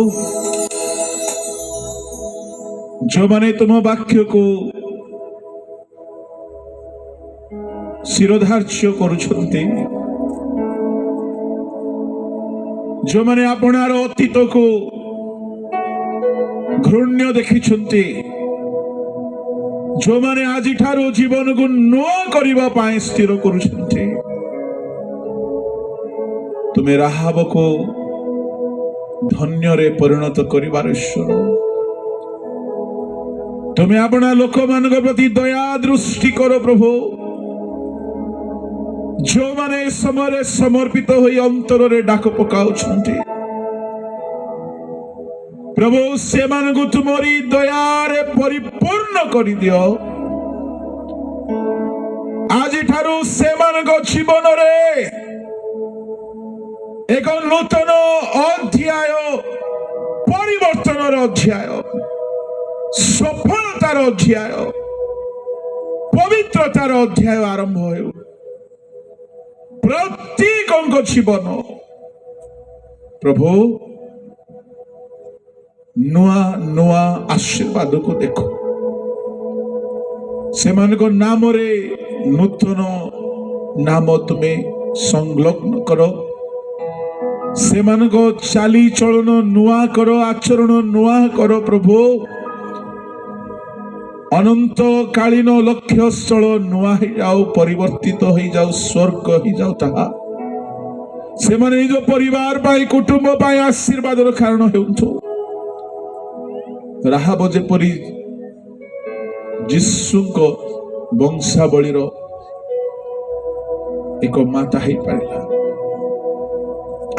जो माने तुम वाक्य को शिरोधार्य करुछन्ति जो माने आपणार अतीत को घृण्य देखिछन्ति जो माने आज ठारो जीवन को नुआ करिबा पाए स्थिर करुछन्ति तुम्हें राहाब को धन्य रे परिणत करिबार ईश्वर तुम्हें आपणा लोक मान प्रति दया दृष्टि करो प्रभु जो माने समय समर्पित होई अंतर रे डाक पकाउछन्ति प्रभु से मान को तुमरी दया रे परिपूर्ण करि दियो आज ठारू से मान को जीवन रे एक नूतन अध्याय परिवर्तन अध्याय सफलतार अध्याय पवित्रतार अध्याय आरंभ हो प्रत्येक जीवन प्रभु नुआ नुआ आशीर्वाद को देखो से नाम रे नूतन नाम तुम्हें संलग्न करो से चाली चलन नुआ करो आचरण नुआ करो प्रभु अनंत कालीन लक्ष्य स्थल नुआ ही जाओ परिवर्तित हो जाओ स्वर्ग ही जाओ ताहा से माने निज परिवार पाई कुटुंब पाई आशीर्वाद कारण हेउथु राहाब जेपरि जीशु को वंशावलीर एक माता ही पारिला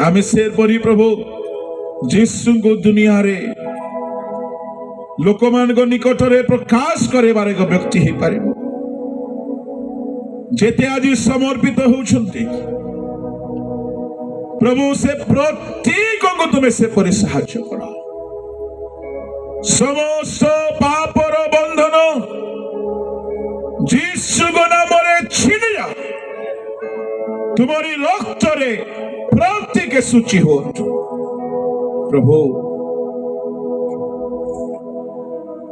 आमे से परी प्रभु जीशु को दुनिया रे लोकमान को निकट रे प्रकाश करेबार एक व्यक्ति ही पारिबो जेते आज समर्पित होउछन्ति प्रभु से प्रत्येक को तुम्हें से परि साहाय्य करो समस्त पापर बंधन जीशु को नाम रे छिड़ जा तुम्हारी रक्त रे प्रत्येक सूची हो प्रभु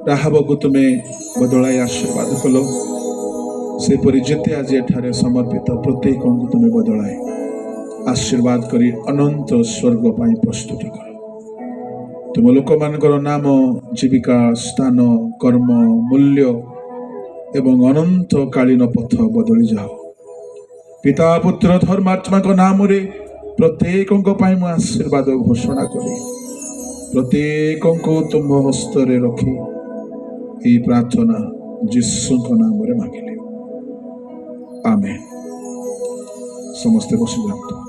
राहाब को तुम्हें बदलाई आशीर्वाद कलो से परि जेते आज एठारे समर्पित प्रत्येक को तुम्हें बदलाई आशीर्वाद करी अनंत स्वर्ग पाई प्रस्तुत करो तुम लोक मानकर नाम जीविका स्थान कर्म मूल्य एवं अनंत कालीन पथ बदली जाओ पिता पुत्र धर्मात्मा को नाम रे प्रत्येक मु आशीर्वाद घोषणा करी प्रत्येक को तुम हस्त रे रखी ये प्रार्थना जीशु नाम रे मांगिले आमेन समस्ते बस जाओ।